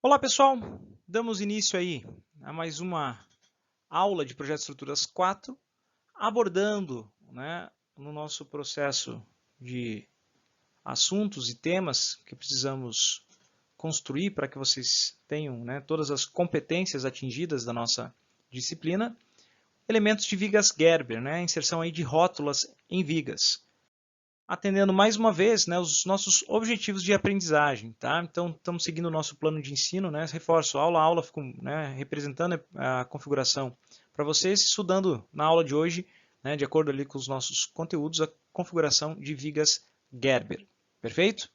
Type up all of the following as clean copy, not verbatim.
Olá pessoal, damos início aí a mais uma aula de Projeto Estruturas 4, abordando, no nosso processo de assuntos e temas que precisamos construir para que vocês tenham, todas as competências atingidas da nossa disciplina, elementos de vigas Gerber, inserção aí de rótulas em vigas, atendendo mais uma vez, os nossos objetivos de aprendizagem, tá? Então, estamos seguindo o nosso plano de ensino, Reforço, aula a aula, fico, representando a configuração para vocês, estudando na aula de hoje, de acordo ali com os nossos conteúdos, a configuração de vigas Gerber. Perfeito?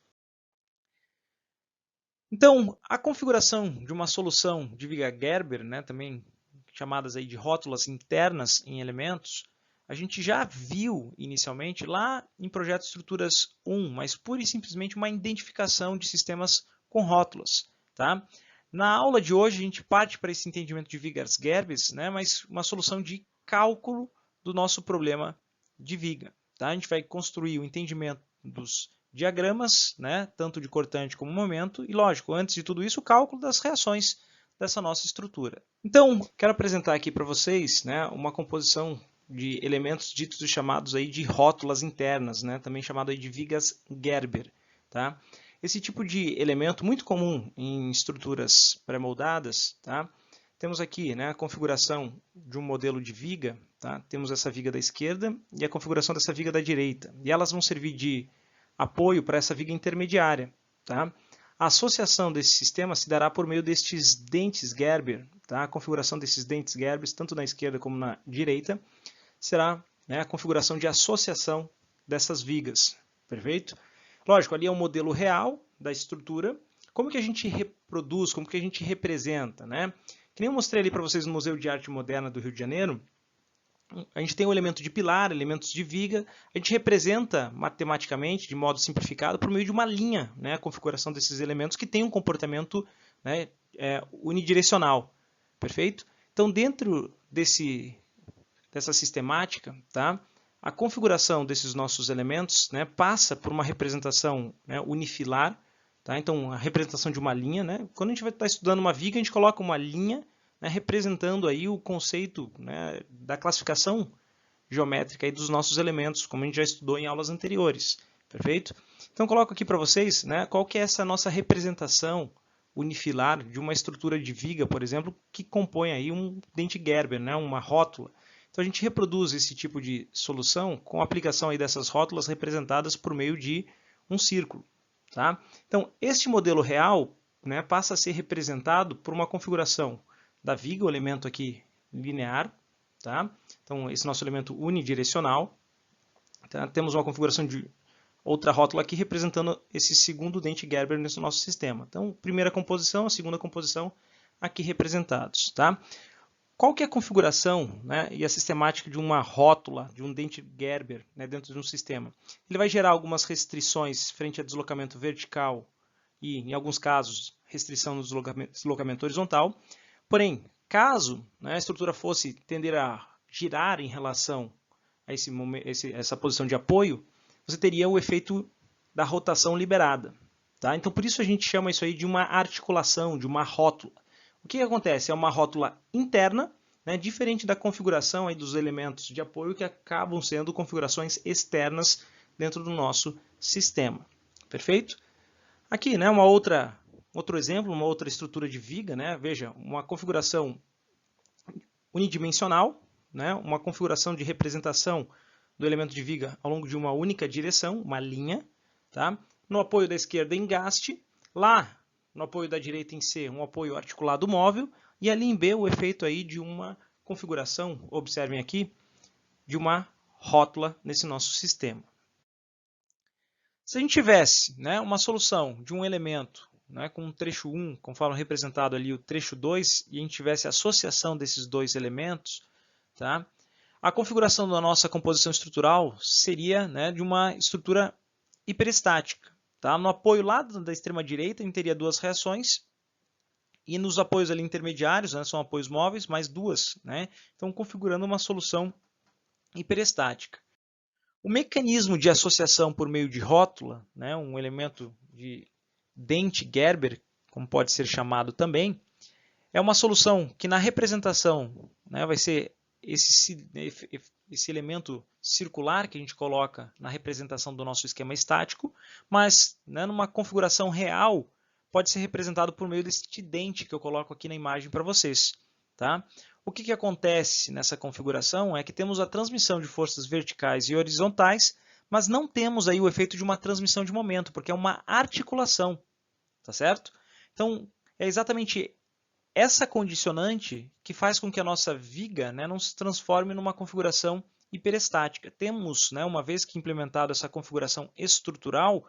Então, a configuração de uma solução de viga Gerber, também chamadas aí de rótulas internas em elementos, a gente já viu inicialmente lá em Projeto Estruturas 1, mas pura e simplesmente uma identificação de sistemas com rótulas. Tá? Na aula de hoje, a gente parte para esse entendimento de vigas Gerber, mas uma solução de cálculo do nosso problema de viga. Tá? A gente vai construir o entendimento dos diagramas, tanto de cortante como momento, e lógico, antes de tudo isso, o cálculo das reações dessa nossa estrutura. Então, quero apresentar aqui para vocês uma composição de elementos ditos e chamados aí de rótulas internas, também chamado aí de vigas Gerber. Tá? Esse tipo de elemento muito comum em estruturas pré-moldadas, tá? Temos aqui a configuração de um modelo de viga, tá? Temos essa viga da esquerda e a configuração dessa viga da direita, e elas vão servir de apoio para essa viga intermediária. Tá? A associação desse sistema se dará por meio destes dentes Gerber, tá? A configuração desses dentes Gerber, tanto na esquerda como na direita, será a configuração de associação dessas vigas. Perfeito? Lógico, ali é um modelo real da estrutura. Como que a gente reproduz, como que a gente representa? Que nem eu mostrei ali para vocês no Museu de Arte Moderna do Rio de Janeiro, a gente tem o elemento de pilar, elementos de viga, a gente representa matematicamente, de modo simplificado, por meio de uma linha, a configuração desses elementos que tem um comportamento unidirecional. Perfeito? Então, dentro dessa sistemática, tá? A configuração desses nossos elementos passa por uma representação unifilar. Tá? Então, a representação de uma linha. Quando a gente vai estar estudando uma viga, a gente coloca uma linha representando aí o conceito da classificação geométrica aí dos nossos elementos, como a gente já estudou em aulas anteriores. Perfeito? Então, coloco aqui para vocês qual que é essa nossa representação unifilar de uma estrutura de viga, por exemplo, que compõe aí um dente Gerber, uma rótula. Então, a gente reproduz esse tipo de solução com a aplicação aí dessas rótulas representadas por meio de um círculo. Tá? Então, este modelo real passa a ser representado por uma configuração da viga, o elemento aqui linear. Tá? Então, esse nosso elemento unidirecional. Tá? Temos uma configuração de outra rótula aqui representando esse segundo dente Gerber nesse nosso sistema. Então, primeira composição, a segunda composição aqui representados. Tá? Qual que é a configuração e a sistemática de uma rótula, de um dente Gerber dentro de um sistema? Ele vai gerar algumas restrições frente a deslocamento vertical e, em alguns casos, restrição no deslocamento horizontal. Porém, caso a estrutura fosse tender a girar em relação a essa posição de apoio, você teria o efeito da rotação liberada. Tá? Então, por isso a gente chama isso aí de uma articulação, de uma rótula. O que acontece? É uma rótula interna, diferente da configuração aí dos elementos de apoio que acabam sendo configurações externas dentro do nosso sistema. Perfeito? Aqui, outro exemplo, uma outra estrutura de viga, veja, uma configuração unidimensional, uma configuração de representação do elemento de viga ao longo de uma única direção, uma linha. Tá? No apoio da esquerda, engaste. Lá, no apoio da direita, em C, um apoio articulado móvel. E ali em B, o efeito aí de uma configuração, observem aqui, de uma rótula nesse nosso sistema. Se a gente tivesse uma solução de um elemento com um trecho 1, conforme representado ali o trecho 2, e a gente tivesse a associação desses dois elementos, tá? A configuração da nossa composição estrutural seria de uma estrutura hiperestática. Tá? No apoio lá da extrema direita, a gente teria duas reações, e nos apoios ali intermediários, são apoios móveis, mais duas. Então, configurando uma solução hiperestática. O mecanismo de associação por meio de rótula, um elemento de dente Gerber, como pode ser chamado também, é uma solução que na representação, né, vai ser esse elemento circular que a gente coloca na representação do nosso esquema estático, mas, né, numa configuração real pode ser representado por meio desse dente que eu coloco aqui na imagem para vocês. Tá? O que acontece nessa configuração é que temos a transmissão de forças verticais e horizontais, mas não temos aí o efeito de uma transmissão de momento, porque é uma articulação, tá certo? Então, é exatamente essa condicionante que faz com que a nossa viga, né, não se transforme numa configuração hiperestática. Temos, né, uma vez que implementado essa configuração estrutural,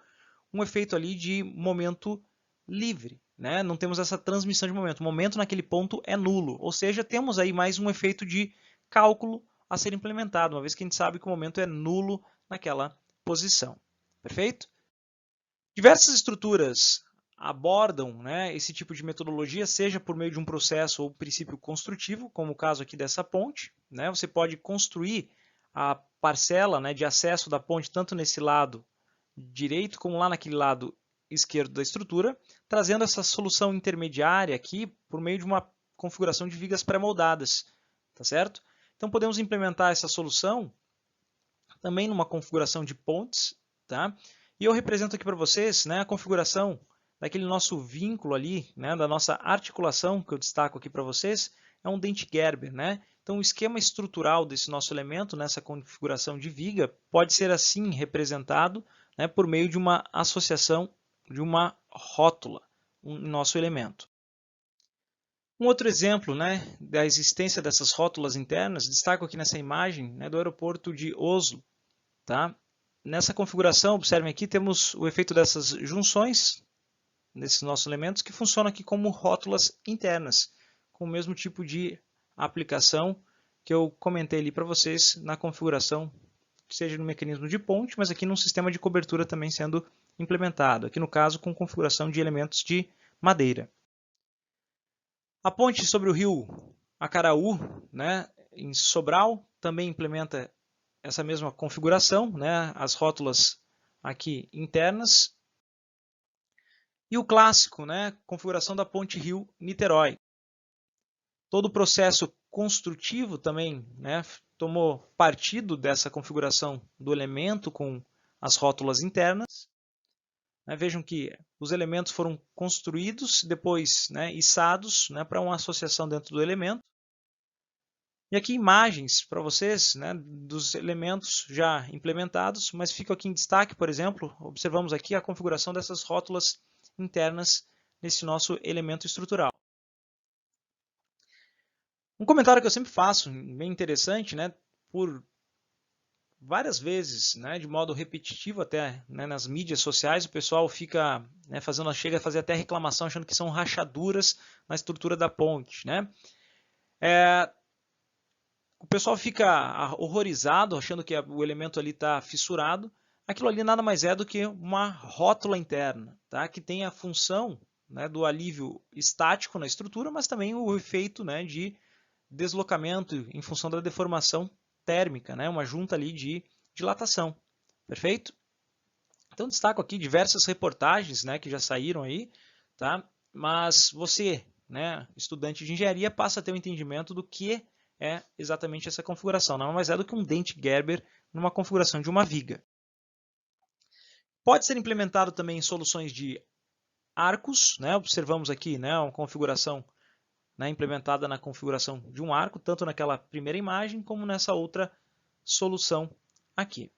um efeito ali de momento livre. Né? Não temos essa transmissão de momento. O momento naquele ponto é nulo. Ou seja, temos aí mais um efeito de cálculo a ser implementado, uma vez que a gente sabe que o momento é nulo naquela posição. Perfeito? Diversas estruturas abordam, né, esse tipo de metodologia, seja por meio de um processo ou princípio construtivo, como o caso aqui dessa ponte. Né? Você pode construir a parcela, né, de acesso da ponte tanto nesse lado direito como lá naquele lado esquerdo da estrutura, trazendo essa solução intermediária aqui por meio de uma configuração de vigas pré-moldadas. Tá certo? Então podemos implementar essa solução também numa configuração de pontes. Tá? E eu represento aqui para vocês, né, a configuração daquele nosso vínculo ali, né, da nossa articulação, que eu destaco aqui para vocês, é um dente Gerber. Né? Então o esquema estrutural desse nosso elemento, nessa configuração de viga, pode ser assim representado, né, por meio de uma associação de uma rótula em nosso elemento. Um outro exemplo, né, da existência dessas rótulas internas, destaco aqui nessa imagem, né, do aeroporto de Oslo. Tá? Nessa configuração, observem aqui, temos o efeito dessas junções, desses nossos elementos, que funcionam aqui como rótulas internas, com o mesmo tipo de aplicação que eu comentei ali para vocês na configuração, seja no mecanismo de ponte, mas aqui num sistema de cobertura também sendo implementado, aqui no caso com configuração de elementos de madeira. A ponte sobre o rio Acaraú, né, em Sobral, também implementa essa mesma configuração, né, as rótulas aqui internas. E o clássico, né, configuração da ponte Rio-Niterói. Todo o processo construtivo também, né, tomou partido dessa configuração do elemento com as rótulas internas. Vejam que os elementos foram construídos, depois, né, içados, né, para uma associação dentro do elemento. E aqui imagens para vocês, né, dos elementos já implementados, mas fica aqui em destaque, por exemplo, observamos aqui a configuração dessas rótulas internas nesse nosso elemento estrutural. Um comentário que eu sempre faço, bem interessante, né, por várias vezes, né, de modo repetitivo até, né, nas mídias sociais, o pessoal fica, né, chega a fazer até reclamação achando que são rachaduras na estrutura da ponte. Né? O pessoal fica horrorizado, achando que o elemento ali está fissurado. Aquilo ali nada mais é do que uma rótula interna, tá? Que tem a função, né, do alívio estático na estrutura, mas também o efeito, né, de deslocamento em função da deformação térmica, né? Uma junta ali de dilatação. Perfeito? Então destaco aqui diversas reportagens, né, que já saíram aí, tá? Mas você, né, estudante de engenharia, passa a ter um entendimento do que é exatamente essa configuração. Não é mais do que um dente Gerber numa configuração de uma viga. Pode ser implementado também em soluções de arcos, né? Observamos aqui, né, uma configuração, né, implementada na configuração de um arco, tanto naquela primeira imagem como nessa outra solução aqui.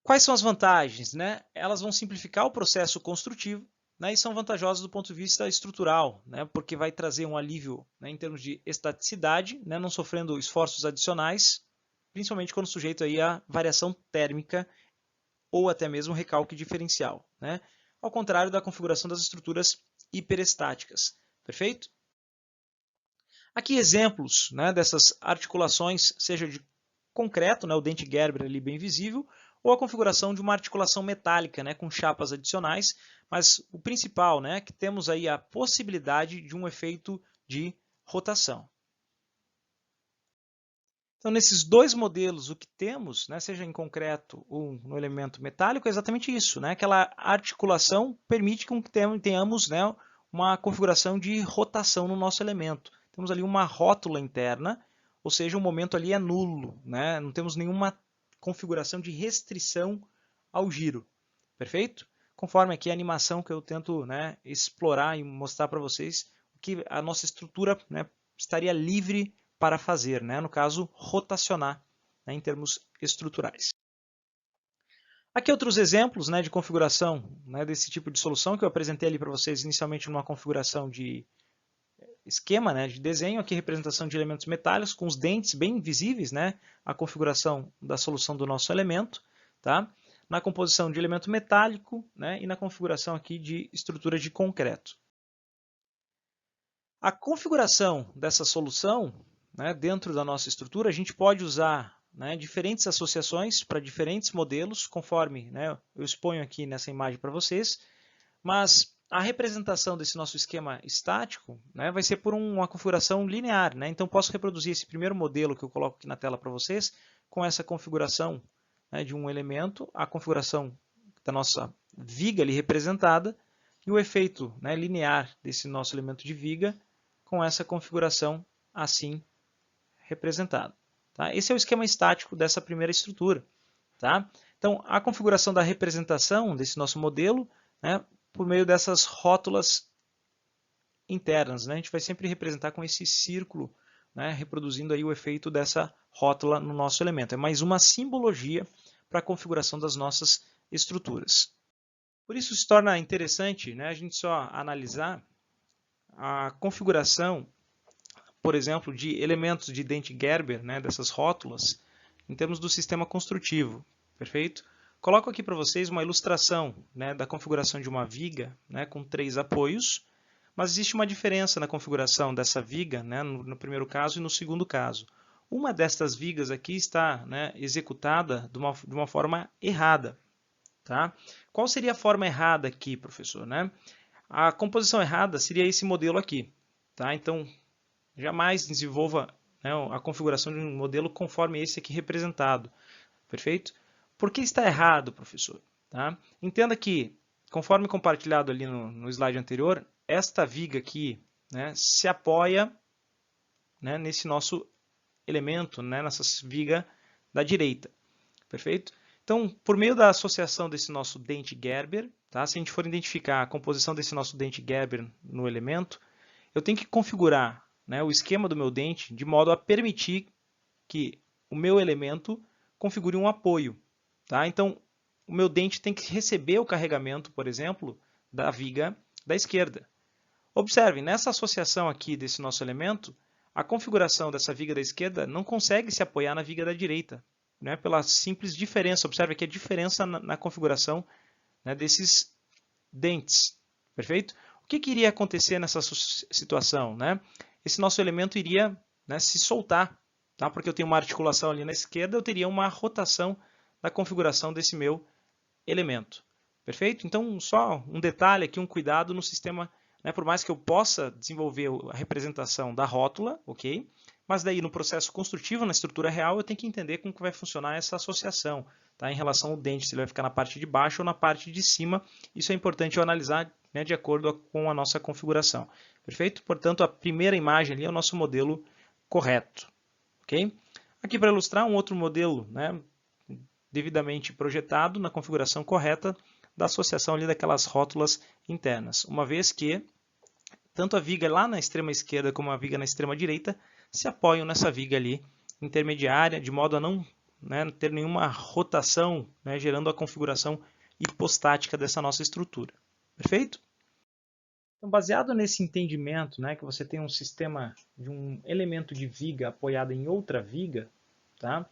Quais são as vantagens? Né? Elas vão simplificar o processo construtivo, né, e são vantajosas do ponto de vista estrutural, né, porque vai trazer um alívio, né, em termos de estaticidade, né, não sofrendo esforços adicionais, principalmente quando sujeito aí à variação térmica ou até mesmo recalque diferencial, né, ao contrário da configuração das estruturas hiperestáticas. Perfeito? Aqui exemplos, né, dessas articulações, seja de concreto, né, o dente Gerber ali bem visível, ou a configuração de uma articulação metálica, né, com chapas adicionais, mas o principal, né, é que temos aí a possibilidade de um efeito de rotação. Então, nesses dois modelos, o que temos, né, seja em concreto ou no elemento metálico, é exatamente isso, né? Aquela articulação permite que tenhamos, né, uma configuração de rotação no nosso elemento. Temos ali uma rótula interna, ou seja, o momento ali é nulo, né? Não temos nenhuma configuração de restrição ao giro, perfeito? Conforme aqui a animação que eu tento, né, explorar e mostrar para vocês que a nossa estrutura, né, estaria livre para fazer, né? No caso, rotacionar, né, em termos estruturais. Aqui outros exemplos, né, de configuração, né, desse tipo de solução que eu apresentei ali para vocês inicialmente numa configuração de esquema, né, de desenho, aqui representação de elementos metálicos com os dentes bem visíveis, né, a configuração da solução do nosso elemento, tá? Na composição de elemento metálico, né, e na configuração aqui de estrutura de concreto. A configuração dessa solução, né, dentro da nossa estrutura, a gente pode usar, né, diferentes associações para diferentes modelos, conforme, né, eu exponho aqui nessa imagem para vocês, mas a representação desse nosso esquema estático, né, vai ser por uma configuração linear, né? Então posso reproduzir esse primeiro modelo que eu coloco aqui na tela para vocês, com essa configuração, né, de um elemento, a configuração da nossa viga ali representada, e o efeito, né, linear desse nosso elemento de viga, com essa configuração assim representada. Tá? Esse é o esquema estático dessa primeira estrutura. Tá? Então, a configuração da representação desse nosso modelo, né, por meio dessas rótulas internas, né? A gente vai sempre representar com esse círculo, né, reproduzindo aí o efeito dessa rótula no nosso elemento. É mais uma simbologia para a configuração das nossas estruturas. Por isso se torna interessante, né, a gente só analisar a configuração, por exemplo, de elementos de dente Gerber, né, dessas rótulas, em termos do sistema construtivo, perfeito? Coloco aqui para vocês uma ilustração, né, da configuração de uma viga, né, com 3 apoios, mas existe uma diferença na configuração dessa viga, né, no primeiro caso e no segundo caso. Uma destas vigas aqui está, né, executada de uma forma errada. Tá? Qual seria a forma errada aqui, professor? Né? A composição errada seria esse modelo aqui. Tá? Então, jamais desenvolva, né, a configuração de um modelo conforme esse aqui representado. Perfeito? Por que está errado, professor? Tá? Entenda que, conforme compartilhado ali no slide anterior, esta viga aqui, né, se apoia, né, nesse nosso elemento, né, nessa viga da direita. Perfeito? Então, por meio da associação desse nosso dente Gerber, tá? Se a gente for identificar a composição desse nosso dente Gerber no elemento, eu tenho que configurar, né, o esquema do meu dente de modo a permitir que o meu elemento configure um apoio. Tá? Então, o meu dente tem que receber o carregamento, por exemplo, da viga da esquerda. Observe, nessa associação aqui desse nosso elemento, a configuração dessa viga da esquerda não consegue se apoiar na viga da direita, né, pela simples diferença. Observe aqui a diferença na configuração, né, desses dentes. Perfeito? O que iria acontecer nessa situação? Né? Esse nosso elemento iria, né, se soltar, tá? Porque eu tenho uma articulação ali na esquerda, eu teria uma rotação da configuração desse meu elemento. Perfeito? Então, só um detalhe aqui, um cuidado no sistema, né, por mais que eu possa desenvolver a representação da rótula, ok? Mas daí no processo construtivo, na estrutura real, eu tenho que entender como que vai funcionar essa associação, tá? Em relação ao dente, se ele vai ficar na parte de baixo ou na parte de cima. Isso é importante eu analisar, né, de acordo com a nossa configuração. Perfeito? Portanto, a primeira imagem ali é o nosso modelo correto. Ok? Aqui para ilustrar um outro modelo, né, devidamente projetado na configuração correta da associação ali daquelas rótulas internas. Uma vez que tanto a viga lá na extrema esquerda como a viga na extrema direita se apoiam nessa viga ali intermediária, de modo a não, né, ter nenhuma rotação, né, gerando a configuração hipostática dessa nossa estrutura. Perfeito? Então, baseado nesse entendimento, né, que você tem um sistema de um elemento de viga apoiado em outra viga, tá?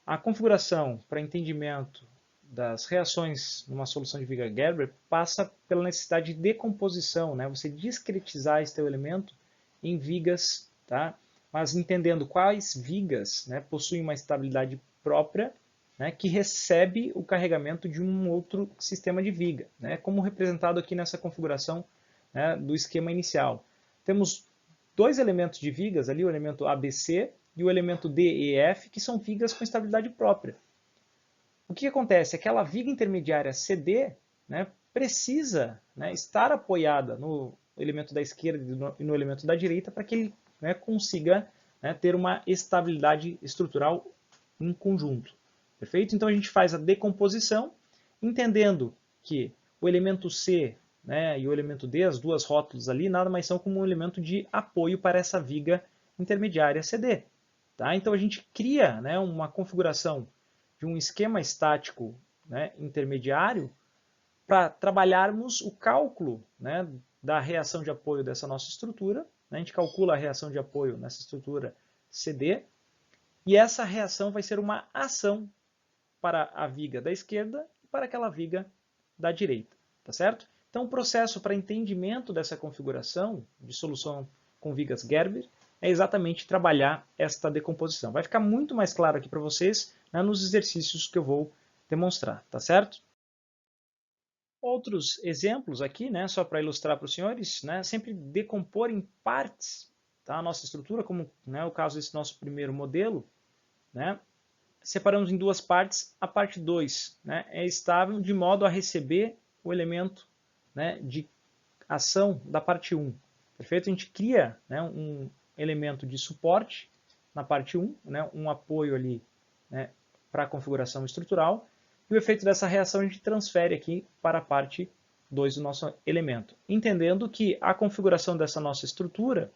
A configuração para entendimento das reações numa solução de viga Gerber passa pela necessidade de decomposição, né? Você discretizar esse teu elemento em vigas, tá? Mas entendendo quais vigas, né, possuem uma estabilidade própria, né, que recebe o carregamento de um outro sistema de viga, né, como representado aqui nessa configuração, né, do esquema inicial. Temos dois elementos de vigas ali, o elemento ABC e o elemento D e F, que são vigas com estabilidade própria. O que acontece? Aquela viga intermediária CD, né, precisa, né, estar apoiada no elemento da esquerda e no elemento da direita para que ele, né, consiga, né, ter uma estabilidade estrutural em conjunto. Perfeito? Então a gente faz a decomposição, entendendo que o elemento C, né, e o elemento D, as duas rótulas ali, nada mais são como um elemento de apoio para essa viga intermediária CD. Tá? Então a gente cria, né, uma configuração de um esquema estático, né, intermediário para trabalharmos o cálculo, né, da reação de apoio dessa nossa estrutura. A gente calcula a reação de apoio nessa estrutura CD e essa reação vai ser uma ação para a viga da esquerda e para aquela viga da direita, tá certo? Então o processo para entendimento dessa configuração de solução com vigas Gerber é exatamente trabalhar esta decomposição. Vai ficar muito mais claro aqui para vocês, né, nos exercícios que eu vou demonstrar, tá certo? Outros exemplos aqui, né, só para ilustrar para os senhores, né, sempre decompor em partes, tá, a nossa estrutura, como, né, o caso desse nosso primeiro modelo, né, separamos em duas partes. A parte 2, né, é estável de modo a receber o elemento, né, de ação da parte 1. Perfeito? A gente cria, né, um elemento de suporte na parte 1, né, um apoio ali, né, para a configuração estrutural, e o efeito dessa reação a gente transfere aqui para a parte 2 do nosso elemento. Entendendo que a configuração dessa nossa estrutura,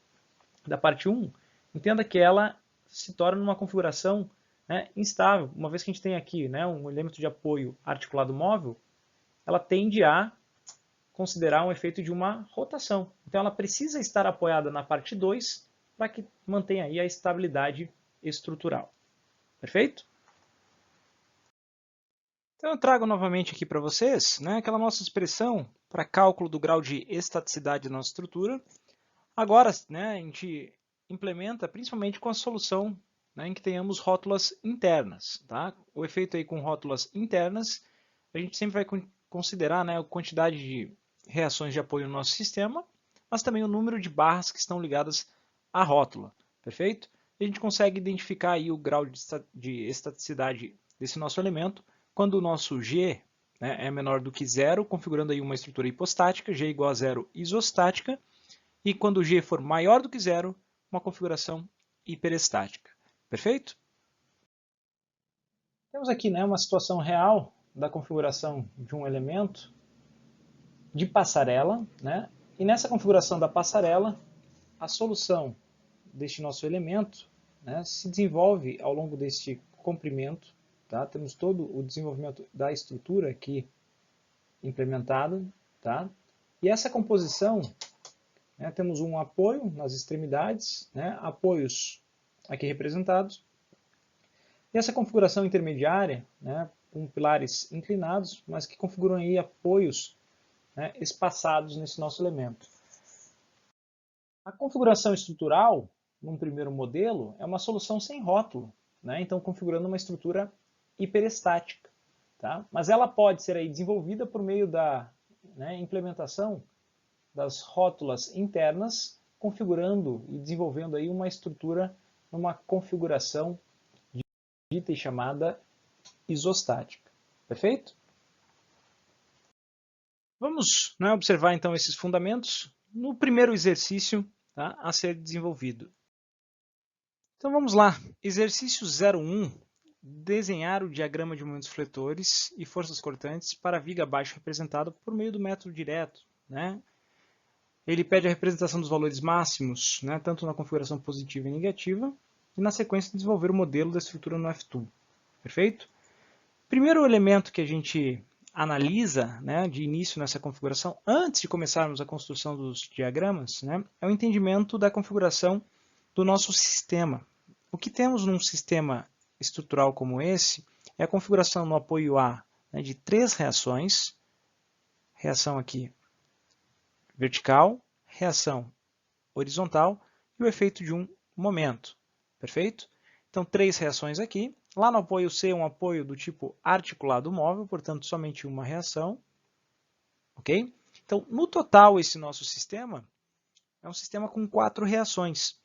da parte 1, entenda que ela se torna uma configuração, né, instável. Uma vez que a gente tem aqui, né, um elemento de apoio articulado móvel, ela tende a considerar um efeito de uma rotação. Então ela precisa estar apoiada na parte 2 para que mantenha aí a estabilidade estrutural. Perfeito? Então eu trago novamente aqui para vocês, né, aquela nossa expressão para cálculo do grau de estaticidade da nossa estrutura. Agora, né, a gente implementa principalmente com a solução, né, em que tenhamos rótulas internas. Tá? O efeito aí com rótulas internas, a gente sempre vai considerar, né, a quantidade de reações de apoio no nosso sistema, mas também o número de barras que estão ligadas à rótula. Perfeito? E a gente consegue identificar aí o grau de estaticidade desse nosso elemento quando o nosso G, né, é menor do que zero, configurando aí uma estrutura hipostática, G igual a zero isostática, e quando o G for maior do que zero, uma configuração hiperestática. Perfeito? Temos aqui, né, uma situação real da configuração de um elemento de passarela, né? E nessa configuração da passarela, a solução deste nosso elemento, né, se desenvolve ao longo deste comprimento. Tá? Temos todo o desenvolvimento da estrutura aqui implementada. Tá? E essa composição, né, temos um apoio nas extremidades, né, apoios aqui representados. E essa configuração intermediária, né, com pilares inclinados, mas que configuram aí apoios, né, espaçados nesse nosso elemento. A configuração estrutural, num primeiro modelo, é uma solução sem rótulo, né, então configurando uma estrutura hiperestática. Tá? Mas ela pode ser aí desenvolvida por meio da, né, implementação das rótulas internas, configurando e desenvolvendo aí uma estrutura numa configuração dita e chamada isostática. Perfeito? Vamos, né, observar então esses fundamentos no primeiro exercício, tá, a ser desenvolvido. Então vamos lá. Exercício 01. Desenhar o diagrama de momentos fletores e forças cortantes para a viga abaixo representada por meio do método direto. Né? Ele pede a representação dos valores máximos, né, tanto na configuração positiva e negativa, e na sequência desenvolver o modelo da estrutura no F2. Perfeito? Primeiro elemento que a gente analisa, né, de início nessa configuração, antes de começarmos a construção dos diagramas, né, é o entendimento da configuração do nosso sistema. O que temos num sistema estrutural como esse é a configuração no apoio A, né, de 3 reações, reação aqui vertical, reação horizontal e o efeito de um momento. Perfeito? Então, 3 reações aqui. Lá no apoio C, um apoio do tipo articulado móvel, portanto, somente uma reação. Ok? Então, no total, esse nosso sistema é um sistema com 4 reações.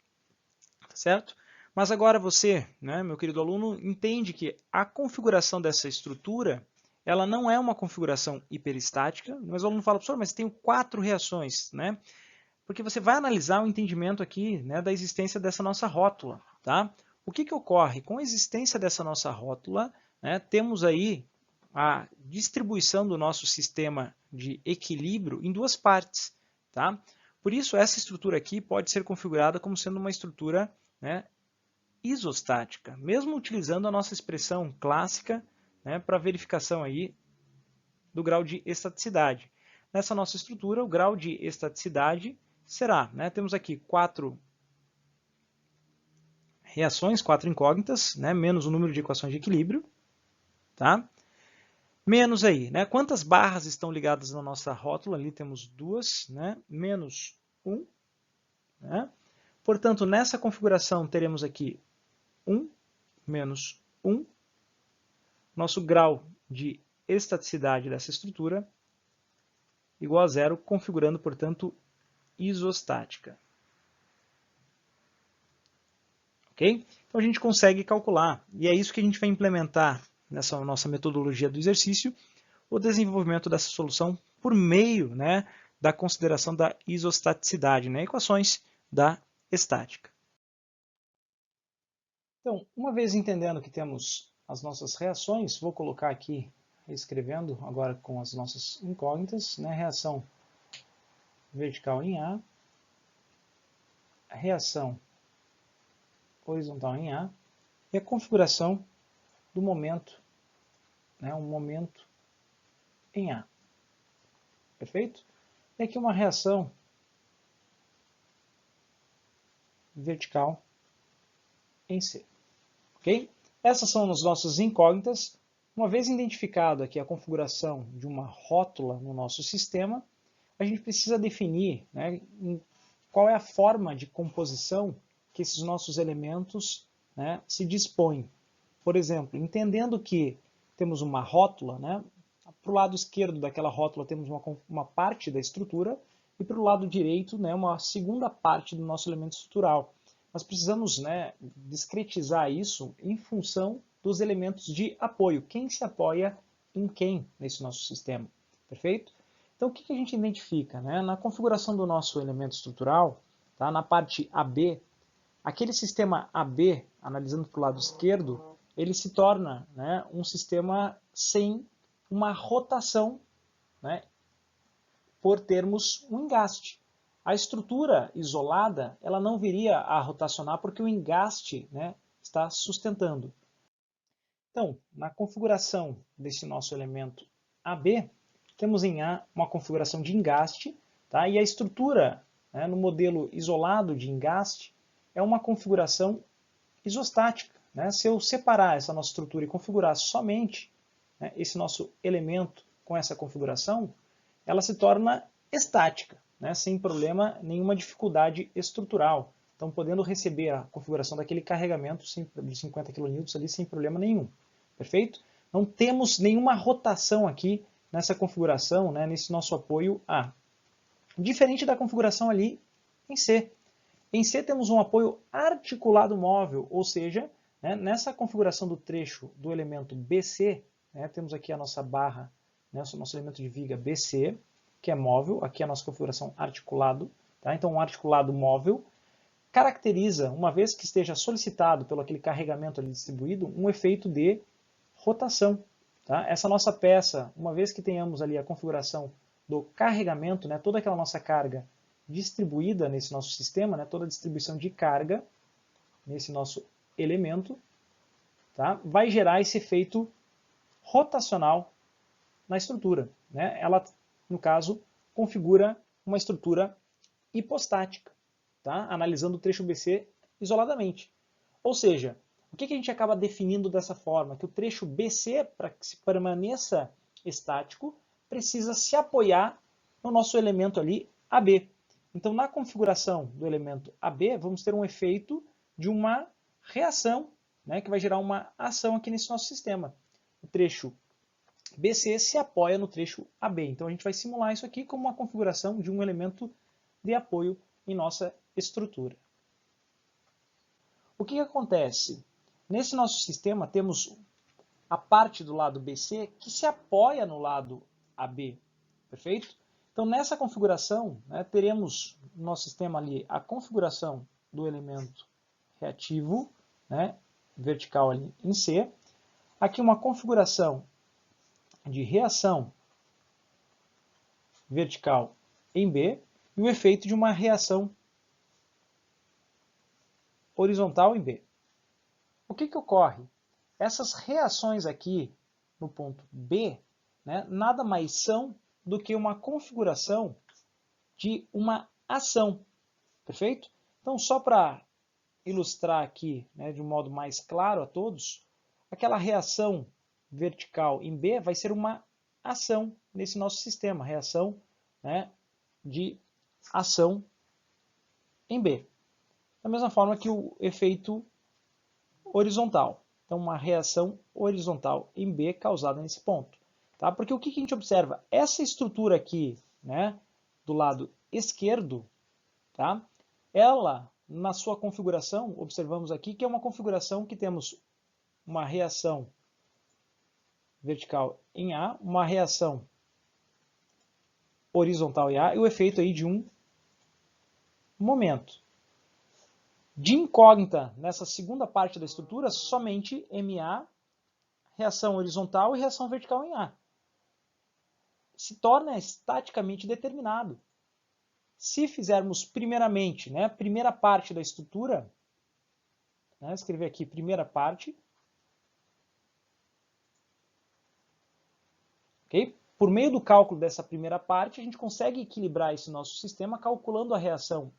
Certo? Mas agora você, né, meu querido aluno, entende que a configuração dessa estrutura, ela não é uma configuração hiperestática, mas o aluno fala, professor, mas tem 4 reações, né? Porque você vai analisar o entendimento aqui, né, da existência dessa nossa rótula, tá? O que ocorre? Com a existência dessa nossa rótula, né, temos aí a distribuição do nosso sistema de equilíbrio em 2 partes, tá? Por isso, essa estrutura aqui pode ser configurada como sendo uma estrutura, né, isostática, mesmo utilizando a nossa expressão clássica, né, para verificação aí do grau de estaticidade. Nessa nossa estrutura, o grau de estaticidade será, né, temos aqui 4 reações, 4 incógnitas, né, menos o número de equações de equilíbrio, tá? Menos aí, né, quantas barras estão ligadas na nossa rótula, ali temos 2, né, menos 1, né? Portanto, nessa configuração teremos aqui 1 menos 1, nosso grau de estaticidade dessa estrutura igual a 0, configurando, portanto, isostática. Ok? Então a gente consegue calcular, e é isso que a gente vai implementar nessa nossa metodologia do exercício, o desenvolvimento dessa solução por meio, né, da consideração da isostaticidade, né, equações da estática. Então, uma vez entendendo que temos as nossas reações, vou colocar aqui, escrevendo agora com as nossas incógnitas, né, reação vertical em A, reação horizontal em A, e a configuração do momento, né, um momento em A. Perfeito? E aqui uma reação vertical em C. Ok? Essas são as nossas incógnitas. Uma vez identificado aqui a configuração de uma rótula no nosso sistema, a gente precisa definir, né, qual é a forma de composição que esses nossos elementos, né, se dispõem. Por exemplo, entendendo que temos uma rótula, né, para o lado esquerdo daquela rótula temos uma parte da estrutura e para o lado direito, né, uma segunda parte do nosso elemento estrutural. Nós precisamos, né, discretizar isso em função dos elementos de apoio. Quem se apoia em quem nesse nosso sistema? Perfeito? Então, o que a gente identifica? Né? Na configuração do nosso elemento estrutural, tá? Na parte AB, aquele sistema AB, analisando para o lado esquerdo, ele se torna, né, um sistema sem uma rotação, né, por termos um engaste. A estrutura isolada, ela não viria a rotacionar porque o engaste, né, está sustentando. Então, na configuração desse nosso elemento AB, temos em A uma configuração de engaste, tá? E a estrutura, né, no modelo isolado de engaste é uma configuração isostática. Né? Se eu separar essa nossa estrutura e configurar somente, né, esse nosso elemento com essa configuração, ela se torna estática, né, sem problema, nenhuma dificuldade estrutural. Então, podendo receber a configuração daquele carregamento de 50 kN ali sem problema nenhum. Perfeito? Não temos nenhuma rotação aqui nessa configuração, né, nesse nosso apoio A. Diferente da configuração ali em C. Em C temos um apoio articulado móvel, ou seja, né, nessa configuração do trecho do elemento BC, né, temos aqui a nossa barra, né, o nosso elemento de viga BC, que é móvel, aqui a nossa configuração articulado, tá? Então um articulado móvel caracteriza, uma vez que esteja solicitado pelo aquele carregamento ali distribuído, um efeito de rotação. Tá? Essa nossa peça, uma vez que tenhamos ali a configuração do carregamento, né, toda aquela nossa carga distribuída nesse nosso sistema, né, toda a distribuição de carga nesse nosso elemento, tá, vai gerar esse efeito rotacional na estrutura. Né? Ela, no caso, configura uma estrutura hipostática, tá? Analisando o trecho BC isoladamente. Ou seja, o que a gente acaba definindo dessa forma? Que o trecho BC, para que se permaneça estático, precisa se apoiar no nosso elemento ali, AB. Então, na configuração do elemento AB, vamos ter um efeito de uma reação, né, que vai gerar uma ação aqui nesse nosso sistema. O trecho BC se apoia no trecho AB. Então, a gente vai simular isso aqui como uma configuração de um elemento de apoio em nossa estrutura. O que acontece? Nesse nosso sistema temos a parte do lado BC que se apoia no lado AB, perfeito? Então nessa configuração, né, teremos no nosso sistema ali a configuração do elemento reativo, né, vertical ali em C, aqui uma configuração de reação vertical em B e o efeito de uma reação horizontal em B. O que ocorre? Essas reações aqui no ponto B, né, nada mais são do que uma configuração de uma ação, perfeito? Então, só para ilustrar aqui, né, de um modo mais claro a todos, aquela reação vertical em B vai ser uma ação nesse nosso sistema, reação, né, de ação em B. Da mesma forma que o efeito horizontal. Então, uma reação horizontal em B causada nesse ponto. Tá? Porque o que a gente observa? Essa estrutura aqui, né, do lado esquerdo, tá? Ela, na sua configuração, observamos aqui que é uma configuração que temos uma reação vertical em A, uma reação horizontal em A e o efeito aí de um momento. De incógnita, nessa segunda parte da estrutura, somente MA, reação horizontal e reação vertical em A. Se torna estaticamente determinado. Se fizermos primeiramente, né, primeira parte da estrutura, né, escrever aqui primeira parte, okay? Por meio do cálculo dessa primeira parte, a gente consegue equilibrar esse nosso sistema calculando a reação,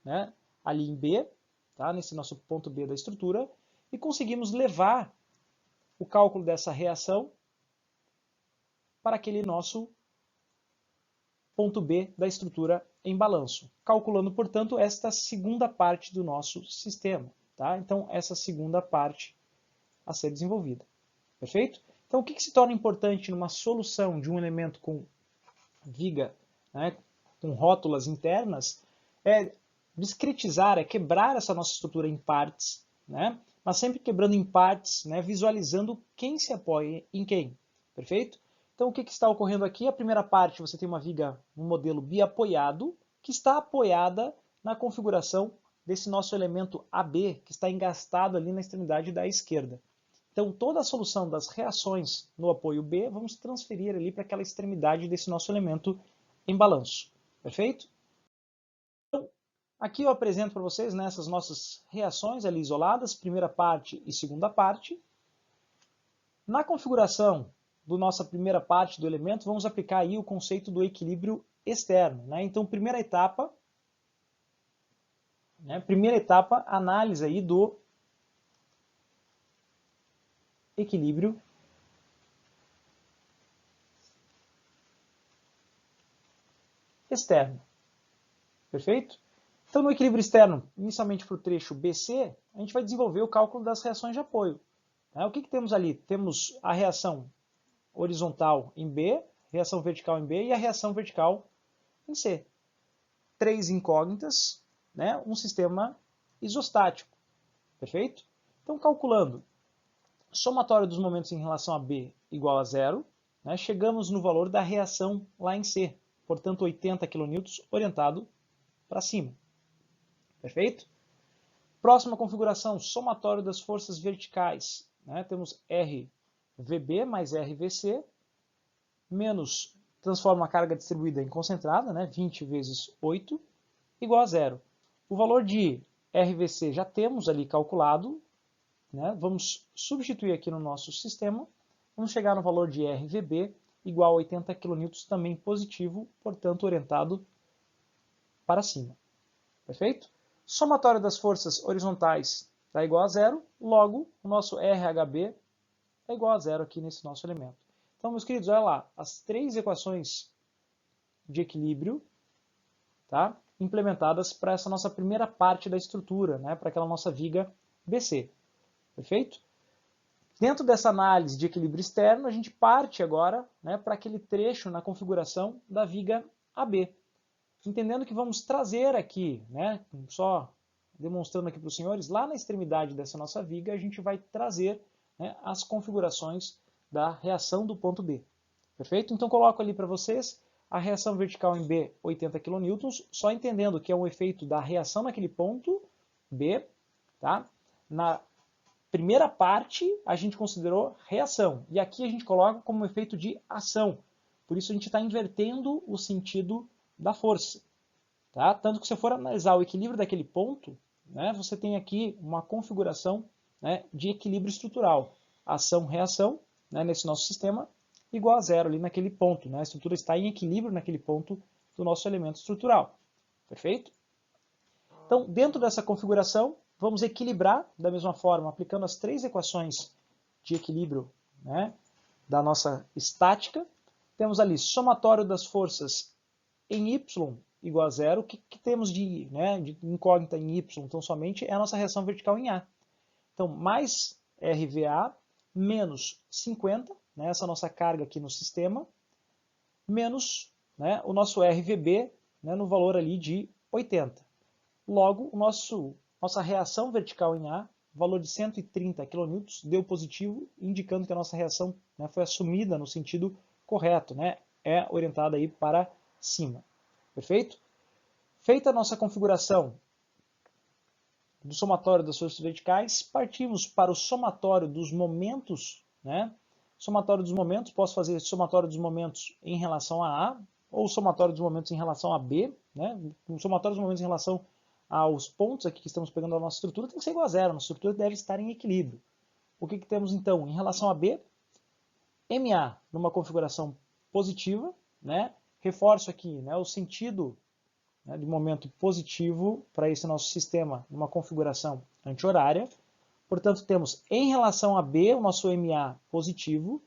né, ali em B, tá, nesse nosso ponto B da estrutura, e conseguimos levar o cálculo dessa reação para aquele nosso ponto B da estrutura em balanço, calculando, portanto, esta segunda parte do nosso sistema. Tá? Então, essa segunda parte a ser desenvolvida. Perfeito? Então, o que se torna importante numa solução de um elemento com viga, né, com rótulas internas, é discretizar, é quebrar essa nossa estrutura em partes, né, mas sempre quebrando em partes, né, visualizando quem se apoia em quem. Perfeito? Então, o que está ocorrendo aqui? A primeira parte, você tem uma viga, um modelo biapoiado, que está apoiada na configuração desse nosso elemento AB, que está engastado ali na extremidade da esquerda. Então, toda a solução das reações no apoio B, vamos transferir ali para aquela extremidade desse nosso elemento em balanço. Perfeito? Então, aqui eu apresento para vocês, né, essas nossas reações ali isoladas, primeira parte e segunda parte. Na configuração da nossa primeira parte do elemento, vamos aplicar aí o conceito do equilíbrio externo. Né? Então, primeira etapa, análise aí do equilíbrio externo. Perfeito? Então, no equilíbrio externo, inicialmente para o trecho BC, a gente vai desenvolver o cálculo das reações de apoio. O que temos ali? Temos a reação horizontal em B, reação vertical em B e a reação vertical em C. Três incógnitas, né? Um sistema isostático. Perfeito? Então, calculando somatório dos momentos em relação a B igual a zero, né? Chegamos no valor da reação lá em C, portanto 80 kN orientado para cima. Perfeito? Próxima configuração, somatório das forças verticais. Né? Temos RVB mais RVC, menos, transforma a carga distribuída em concentrada, né? 20 vezes 8, igual a zero. O valor de RVC já temos ali calculado, né? Vamos substituir aqui no nosso sistema, vamos chegar no valor de RVB igual a 80 kN, também positivo, portanto orientado para cima. Perfeito? Somatório das forças horizontais está igual a zero, logo o nosso RHB é igual a zero aqui nesse nosso elemento. Então, meus queridos, olha lá, as três equações de equilíbrio, tá, implementadas para essa nossa primeira parte da estrutura, né, para aquela nossa viga BC. Perfeito? Dentro dessa análise de equilíbrio externo, a gente parte agora, né, para aquele trecho na configuração da viga AB. Entendendo que vamos trazer aqui, né, só demonstrando aqui para os senhores, lá na extremidade dessa nossa viga, a gente vai trazer, né, as configurações da reação do ponto B. Perfeito? Então, coloco ali para vocês a reação vertical em B, 80 kN, só entendendo que é um efeito da reação naquele ponto B. Tá? Na primeira parte, a gente considerou reação. E aqui a gente coloca como efeito de ação. Por isso, a gente está invertendo o sentido da força. Tá? Tanto que se você for analisar o equilíbrio daquele ponto, né, você tem aqui uma configuração, né, de equilíbrio estrutural. Ação-reação, né, nesse nosso sistema, igual a zero ali naquele ponto. Né? A estrutura está em equilíbrio naquele ponto do nosso elemento estrutural. Perfeito? Então, dentro dessa configuração, vamos equilibrar da mesma forma, aplicando as 3 equações de equilíbrio, né, da nossa estática. Temos ali somatório das forças em Y igual a zero. O que temos de incógnita em Y? Então, somente é a nossa reação vertical em A. Então, mais RVA menos 50, né, essa nossa carga aqui no sistema, menos, né, o nosso RVB, né, no valor ali de 80. Logo, nossa reação vertical em A, valor de 130 kN, deu positivo, indicando que a nossa reação, né, foi assumida no sentido correto, né, é orientada aí para cima. Perfeito? Feita a nossa configuração do somatório das forças verticais, partimos para o somatório dos momentos, né? Somatório dos momentos, posso fazer somatório dos momentos em relação a A, ou somatório dos momentos em relação a B, né? O somatório dos momentos em relação aos pontos aqui que estamos pegando da nossa estrutura tem que ser igual a zero, a nossa estrutura deve estar em equilíbrio. O que temos então? Em relação a B, MA numa configuração positiva, né? Reforço aqui, né, o sentido, né, de momento positivo para esse nosso sistema numa configuração anti-horária. Portanto, temos em relação a B o nosso MA positivo,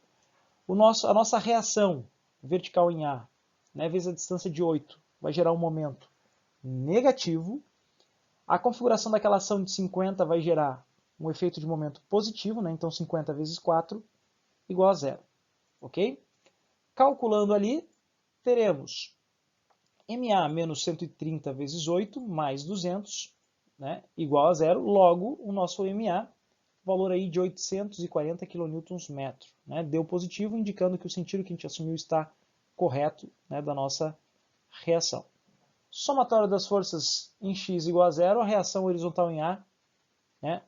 a nossa reação vertical em A, né, vezes a distância de 8, vai gerar um momento negativo. A configuração daquela ação de 50 vai gerar um efeito de momento positivo, né, então 50 vezes 4 igual a zero. Ok? Calculando ali, teremos MA menos 130 vezes 8 mais 200, né, igual a zero. Logo, o nosso MA, valor aí de 840 kN, né, deu positivo, indicando que o sentido que a gente assumiu está correto, né, da nossa reação. Somatório das forças em X igual a zero, a reação horizontal em A, né,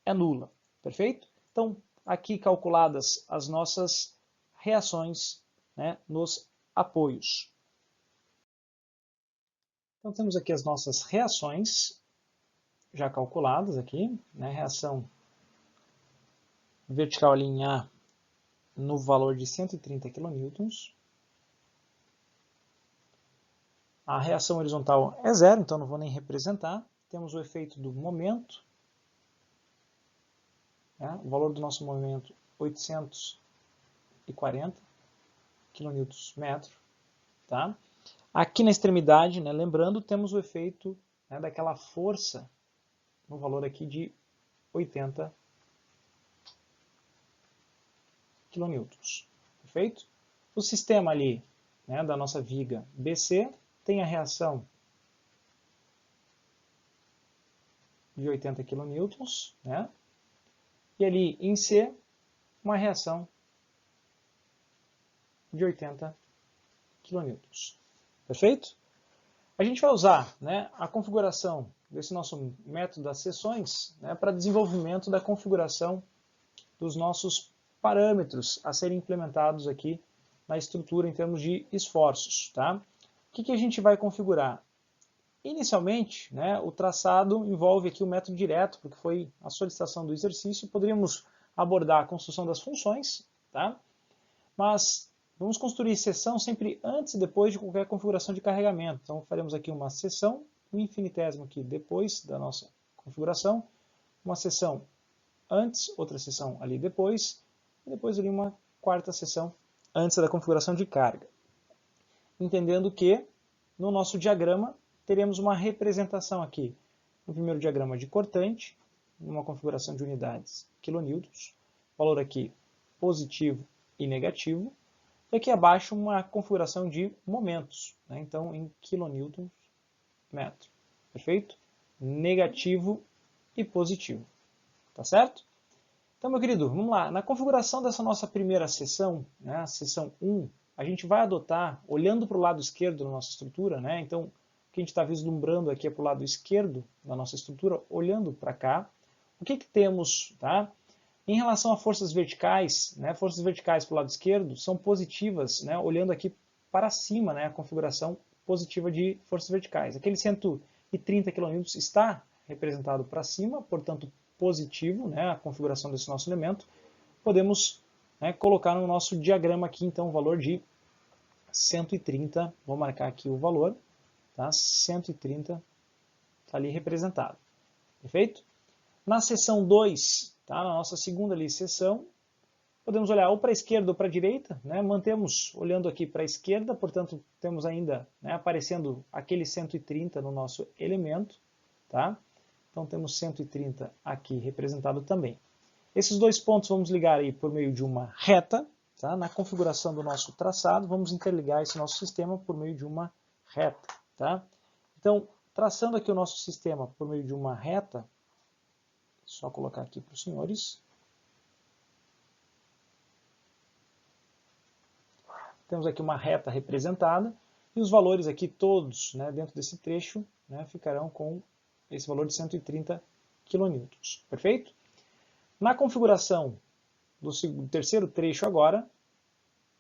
é nula. Perfeito? Então, aqui calculadas as nossas reações, né, nos apoios. Então, temos aqui as nossas reações já calculadas aqui, né? Reação vertical ali em A no valor de 130 kN. A reação horizontal é zero, então não vou nem representar. Temos o efeito do momento, né? O valor do nosso momento 840 kN metro, tá? Aqui na extremidade, né, lembrando, temos o efeito, né, daquela força no valor aqui de 80 kN. Perfeito? O sistema ali, né, da nossa viga BC tem a reação de 80 kN, né? E ali em C, uma reação de 80 kN. Perfeito? A gente vai usar, né, a configuração desse nosso método das seções, né, para desenvolvimento da configuração dos nossos parâmetros a serem implementados aqui na estrutura em termos de esforços. Tá? O que a gente vai configurar? Inicialmente, né, o traçado envolve aqui o método direto, porque foi a solicitação do exercício. Poderíamos abordar a construção das funções, tá? Mas vamos construir seção sempre antes e depois de qualquer configuração de carregamento. Então faremos aqui uma seção, um infinitésimo aqui depois da nossa configuração, uma seção antes, outra seção ali depois, e depois ali uma quarta seção antes da configuração de carga. Entendendo que no nosso diagrama teremos uma representação aqui. No primeiro diagrama de cortante, numa configuração de unidades quilonewtons, valor aqui positivo e negativo, e aqui abaixo uma configuração de momentos, né? Então em quilonewtons metro. Perfeito? negativo e positivo. Tá certo? Então, meu querido, vamos lá. Na configuração dessa nossa primeira seção, né, a seção 1, a gente vai adotar, olhando para o lado esquerdo da nossa estrutura, né, então, o que a gente está vislumbrando aqui é para o lado esquerdo da nossa estrutura, olhando para cá. O que temos, tá? Em relação a forças verticais, né, forças verticais para o lado esquerdo são positivas, né, olhando aqui para cima, né, a configuração positiva de forças verticais. Aquele 130 kN está representado para cima, portanto, positivo, né, a configuração desse nosso elemento. Podemos, né, colocar no nosso diagrama aqui, então, o valor de 130, vou marcar aqui o valor, tá? 130 está ali representado. Perfeito? Na seção 2, tá? Na nossa segunda ali, seção, podemos olhar ou para a esquerda ou para a direita, né? Mantemos olhando aqui para a esquerda, portanto, temos ainda, né, aparecendo aquele 130 no nosso elemento, tá? Então temos 130 aqui representado também. Esses dois pontos vamos ligar aí por meio de uma reta, tá? Na configuração do nosso traçado, vamos interligar esse nosso sistema por meio de uma reta, tá? Então, traçando aqui o nosso sistema por meio de uma reta, só colocar aqui para os senhores. Temos aqui uma reta representada e os valores aqui todos, né, dentro desse trecho, né, ficarão com esse valor de 130 kN. Perfeito? Na configuração do terceiro trecho agora,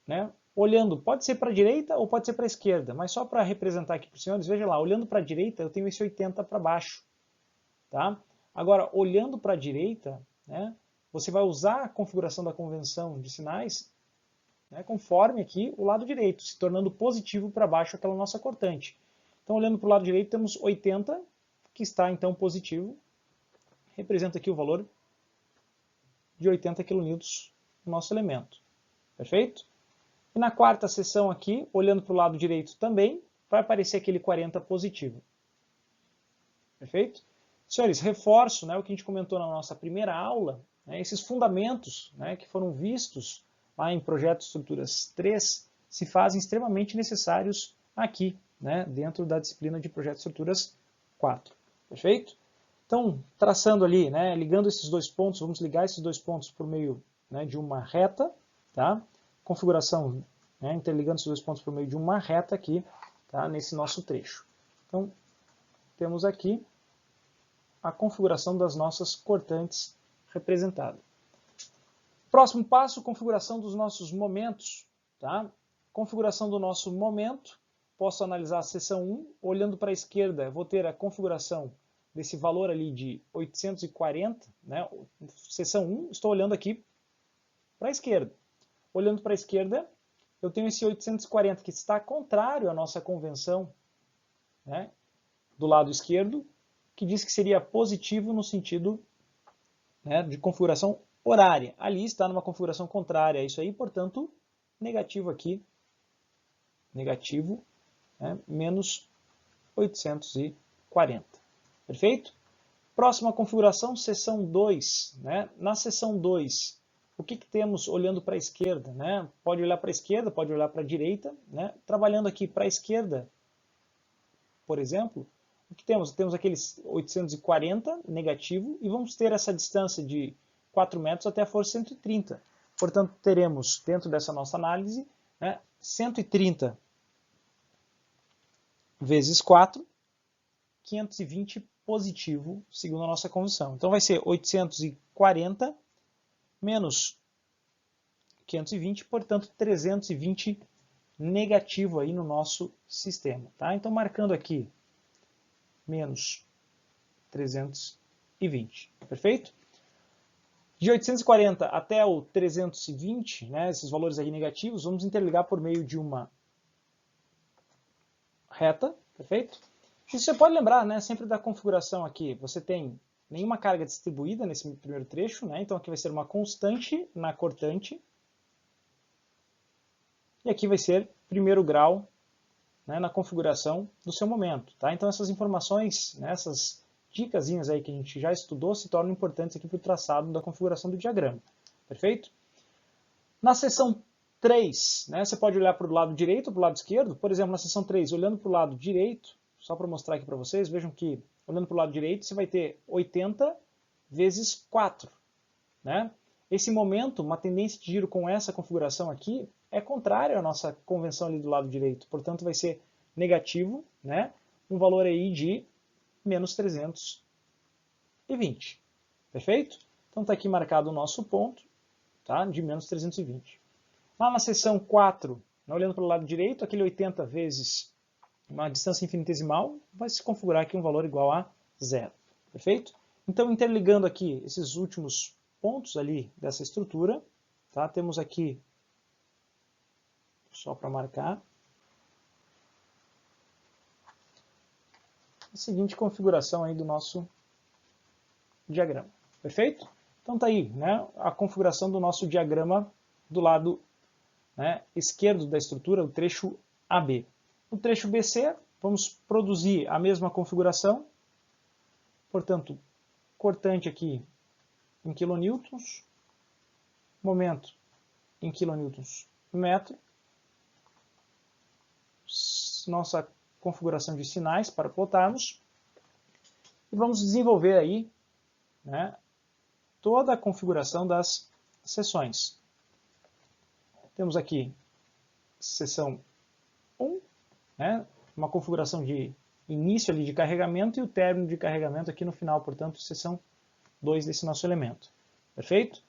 né, olhando, pode ser para a direita ou pode ser para a esquerda, mas só para representar aqui para os senhores, veja lá, olhando para a direita eu tenho esse 80 para baixo. Tá? Agora, olhando para a direita, né, você vai usar a configuração da convenção de sinais, né, conforme aqui o lado direito, se tornando positivo para baixo aquela nossa cortante. Então, olhando para o lado direito, temos 80, que está então positivo, representa aqui o valor de 80 kN no nosso elemento. Perfeito? E na quarta seção aqui, olhando para o lado direito também, vai aparecer aquele 40 positivo. Perfeito? Senhores, reforço, né, o que a gente comentou na nossa primeira aula, né, esses fundamentos, né, que foram vistos lá em Projeto Estruturas 3 se fazem extremamente necessários aqui, né, dentro da disciplina de Projeto Estruturas 4. Perfeito? Então, traçando ali, né, ligando esses dois pontos, vamos ligar esses dois pontos por meio, né, de uma reta, tá? Configuração, né, interligando esses dois pontos por meio de uma reta aqui, tá, nesse nosso trecho. Então, temos aqui a configuração das nossas cortantes representada. Próximo passo, configuração dos nossos momentos. Tá? Configuração do nosso momento, posso analisar a seção 1, olhando para a esquerda, vou ter a configuração desse valor ali de 840, né? Seção 1, estou olhando aqui para a esquerda. Olhando para a esquerda, eu tenho esse 840 que está contrário à nossa convenção, né, do lado esquerdo, que diz que seria positivo no sentido, né, de configuração horária. Ali está numa configuração contrária a isso aí, portanto, negativo aqui, negativo, né, menos 840. Perfeito? Próxima configuração, seção 2. Né? Na seção 2, o que temos olhando para a esquerda? Né? Pode olhar para a esquerda, pode olhar para a direita. Né? Trabalhando aqui para a esquerda, por exemplo, o que temos? Temos aqueles 840 negativo e vamos ter essa distância de 4 metros até a força 130. Portanto, teremos dentro dessa nossa análise, né, 130 vezes 4, 520 positivo, segundo a nossa convenção. Então vai ser 840 menos 520, portanto 320 negativo aí no nosso sistema. Tá? Então marcando aqui menos 320, perfeito? De 840 até o 320, né, esses valores aí negativos, vamos interligar por meio de uma reta, perfeito? E você pode lembrar, né, sempre da configuração aqui, você tem nenhuma carga distribuída nesse primeiro trecho, né, então aqui vai ser uma constante na cortante, e aqui vai ser primeiro grau, né, na configuração do seu momento. Tá? Então essas informações, né, essas dicasinhas aí que a gente já estudou se tornam importantes aqui para o traçado da configuração do diagrama. Perfeito? Na seção 3, né, você pode olhar para o lado direito ou para o lado esquerdo. Por exemplo, na seção 3, olhando para o lado direito, só para mostrar aqui para vocês, vejam que, olhando para o lado direito, você vai ter 80 vezes 4. Né? Esse momento, uma tendência de giro com essa configuração aqui, é contrária à nossa convenção ali do lado direito. Portanto, vai ser negativo, né? Um valor aí de menos 320. Perfeito? Então está aqui marcado o nosso ponto, tá? De menos 320. Lá na seção 4, olhando para o lado direito, aquele 80 vezes uma distância infinitesimal, vai se configurar aqui um valor igual a 0. Perfeito? Então, interligando aqui esses últimos pontos ali dessa estrutura, tá? Temos aqui, só para marcar, a seguinte configuração aí do nosso diagrama. Perfeito? Então tá aí, né, a configuração do nosso diagrama do lado, né, esquerdo da estrutura, o trecho AB. No trecho BC, vamos produzir a mesma configuração, portanto, cortante aqui em kilonewtons, momento em kilonewtons metro, nossa configuração de sinais para plotarmos, e vamos desenvolver aí, né, toda a configuração das seções. Temos aqui seção 1, né, uma configuração de início ali de carregamento e o término de carregamento aqui no final, portanto, seção 2 desse nosso elemento. Perfeito?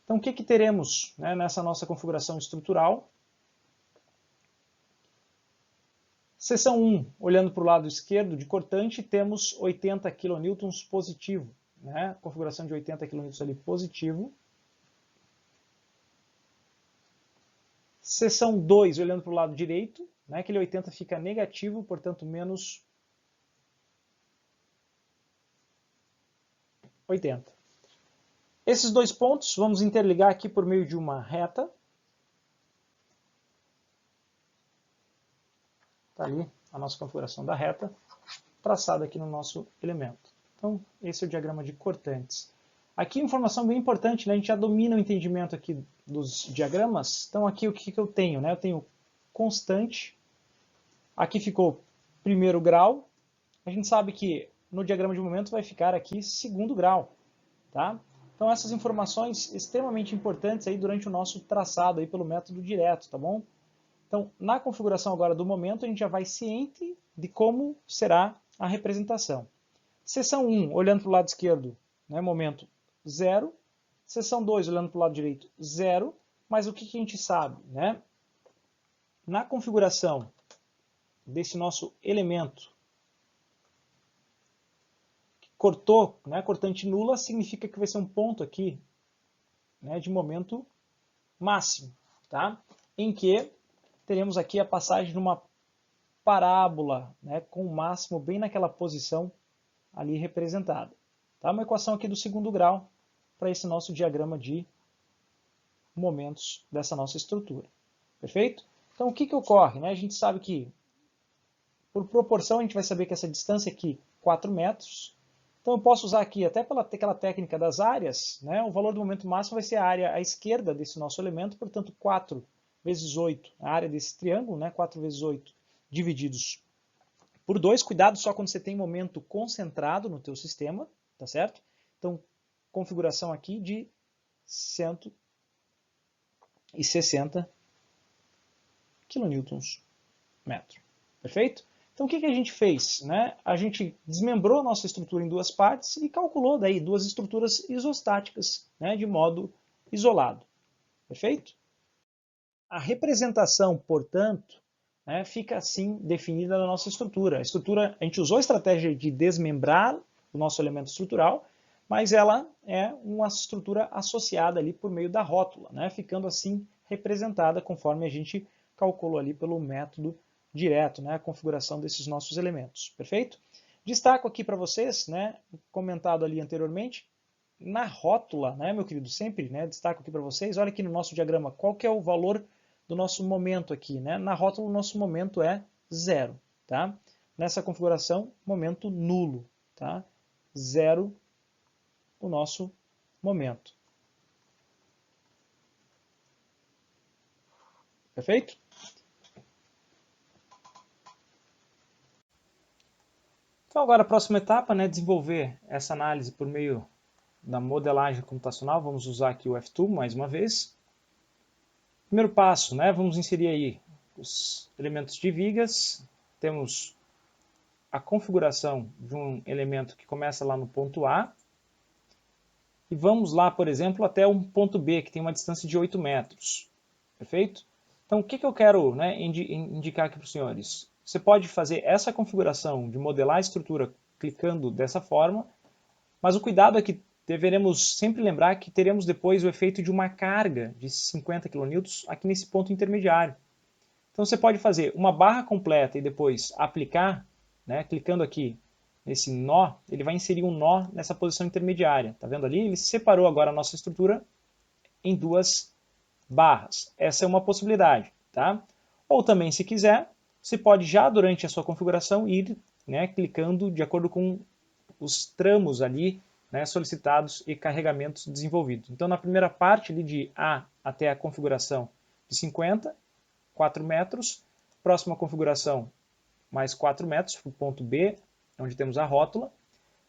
Então, o que teremos, né, nessa nossa configuração estrutural? Seção 1, olhando para o lado esquerdo de cortante, temos 80 kN positivo, né? Configuração de 80 kN ali positivo. Seção 2, olhando para o lado direito, né? Aquele 80 fica negativo, portanto, menos 80. Esses dois pontos vamos interligar aqui por meio de uma reta. Está ali a nossa configuração da reta, traçada aqui no nosso elemento. Então, esse é o diagrama de cortantes. Aqui, informação bem importante, né? A gente já domina o entendimento aqui dos diagramas. Então, aqui o que eu tenho? Né? Eu tenho constante. Aqui ficou primeiro grau. A gente sabe que no diagrama de momento vai ficar aqui segundo grau. Tá? Então, essas informações extremamente importantes aí durante o nosso traçado aí pelo método direto, tá bom? Então, na configuração agora do momento, a gente já vai ciente de como será a representação. Seção 1, olhando para o lado esquerdo, né, momento 0. Seção 2, olhando para o lado direito, 0. Mas o que a gente sabe? Né? Na configuração desse nosso elemento, que cortou, né, cortante nula, significa que vai ser um ponto aqui, né, de momento máximo, tá? Em que teremos aqui a passagem de uma parábola, né, com o máximo bem naquela posição ali representada. Tá? Uma equação aqui do segundo grau para esse nosso diagrama de momentos dessa nossa estrutura. Perfeito? Então, o que ocorre? Né? A gente sabe que, por proporção, a gente vai saber que essa distância aqui, 4 metros. Então, eu posso usar aqui, até pela aquela técnica das áreas, né? O valor do momento máximo vai ser a área à esquerda desse nosso elemento, portanto, 4 vezes 8, a área desse triângulo, né? 4 vezes 8 divididos por 2. Cuidado só quando você tem momento concentrado no teu sistema, tá certo? Então, configuração aqui de 160 kN metro. Perfeito? Então, o que a gente fez? Né? A gente desmembrou a nossa estrutura em duas partes e calculou daí duas estruturas isostáticas, né, de modo isolado. Perfeito? A representação, portanto, né, fica assim definida na nossa estrutura. A estrutura, a gente usou a estratégia de desmembrar o nosso elemento estrutural, mas ela é uma estrutura associada ali por meio da rótula, né, ficando assim representada conforme a gente calculou ali pelo método direto, né, a configuração desses nossos elementos. Perfeito? Destaco aqui para vocês, né, comentado ali anteriormente, na rótula, né, meu querido, sempre, né, destaco aqui para vocês, olha aqui no nosso diagrama, qual que é o valor do nosso momento aqui, né? Na rótula, o nosso momento é 0, tá? Nessa configuração, momento nulo, tá? 0 o nosso momento. Perfeito? Então agora a próxima etapa, né, desenvolver essa análise por meio da modelagem computacional. Vamos usar aqui o FTube mais uma vez. Primeiro passo, né, vamos inserir aí os elementos de vigas. Temos a configuração de um elemento que começa lá no ponto A. E vamos lá, por exemplo, até um ponto B, que tem uma distância de 8 metros. Perfeito? Então, o que eu quero, né, indicar aqui para os senhores? Você pode fazer essa configuração de modelar a estrutura clicando dessa forma, mas o cuidado é que deveremos sempre lembrar que teremos depois o efeito de uma carga de 50 kN aqui nesse ponto intermediário. Então você pode fazer uma barra completa e depois aplicar, né, clicando aqui nesse nó, ele vai inserir um nó nessa posição intermediária. Tá vendo ali? Ele separou agora a nossa estrutura em duas barras. Essa é uma possibilidade. Tá? Ou também, se quiser, você pode já durante a sua configuração ir, né, clicando de acordo com os tramos ali, né, solicitados e carregamentos desenvolvidos. Então na primeira parte ali de A até a configuração de 50, 4 metros, próxima configuração mais 4 metros para o ponto B, onde temos a rótula,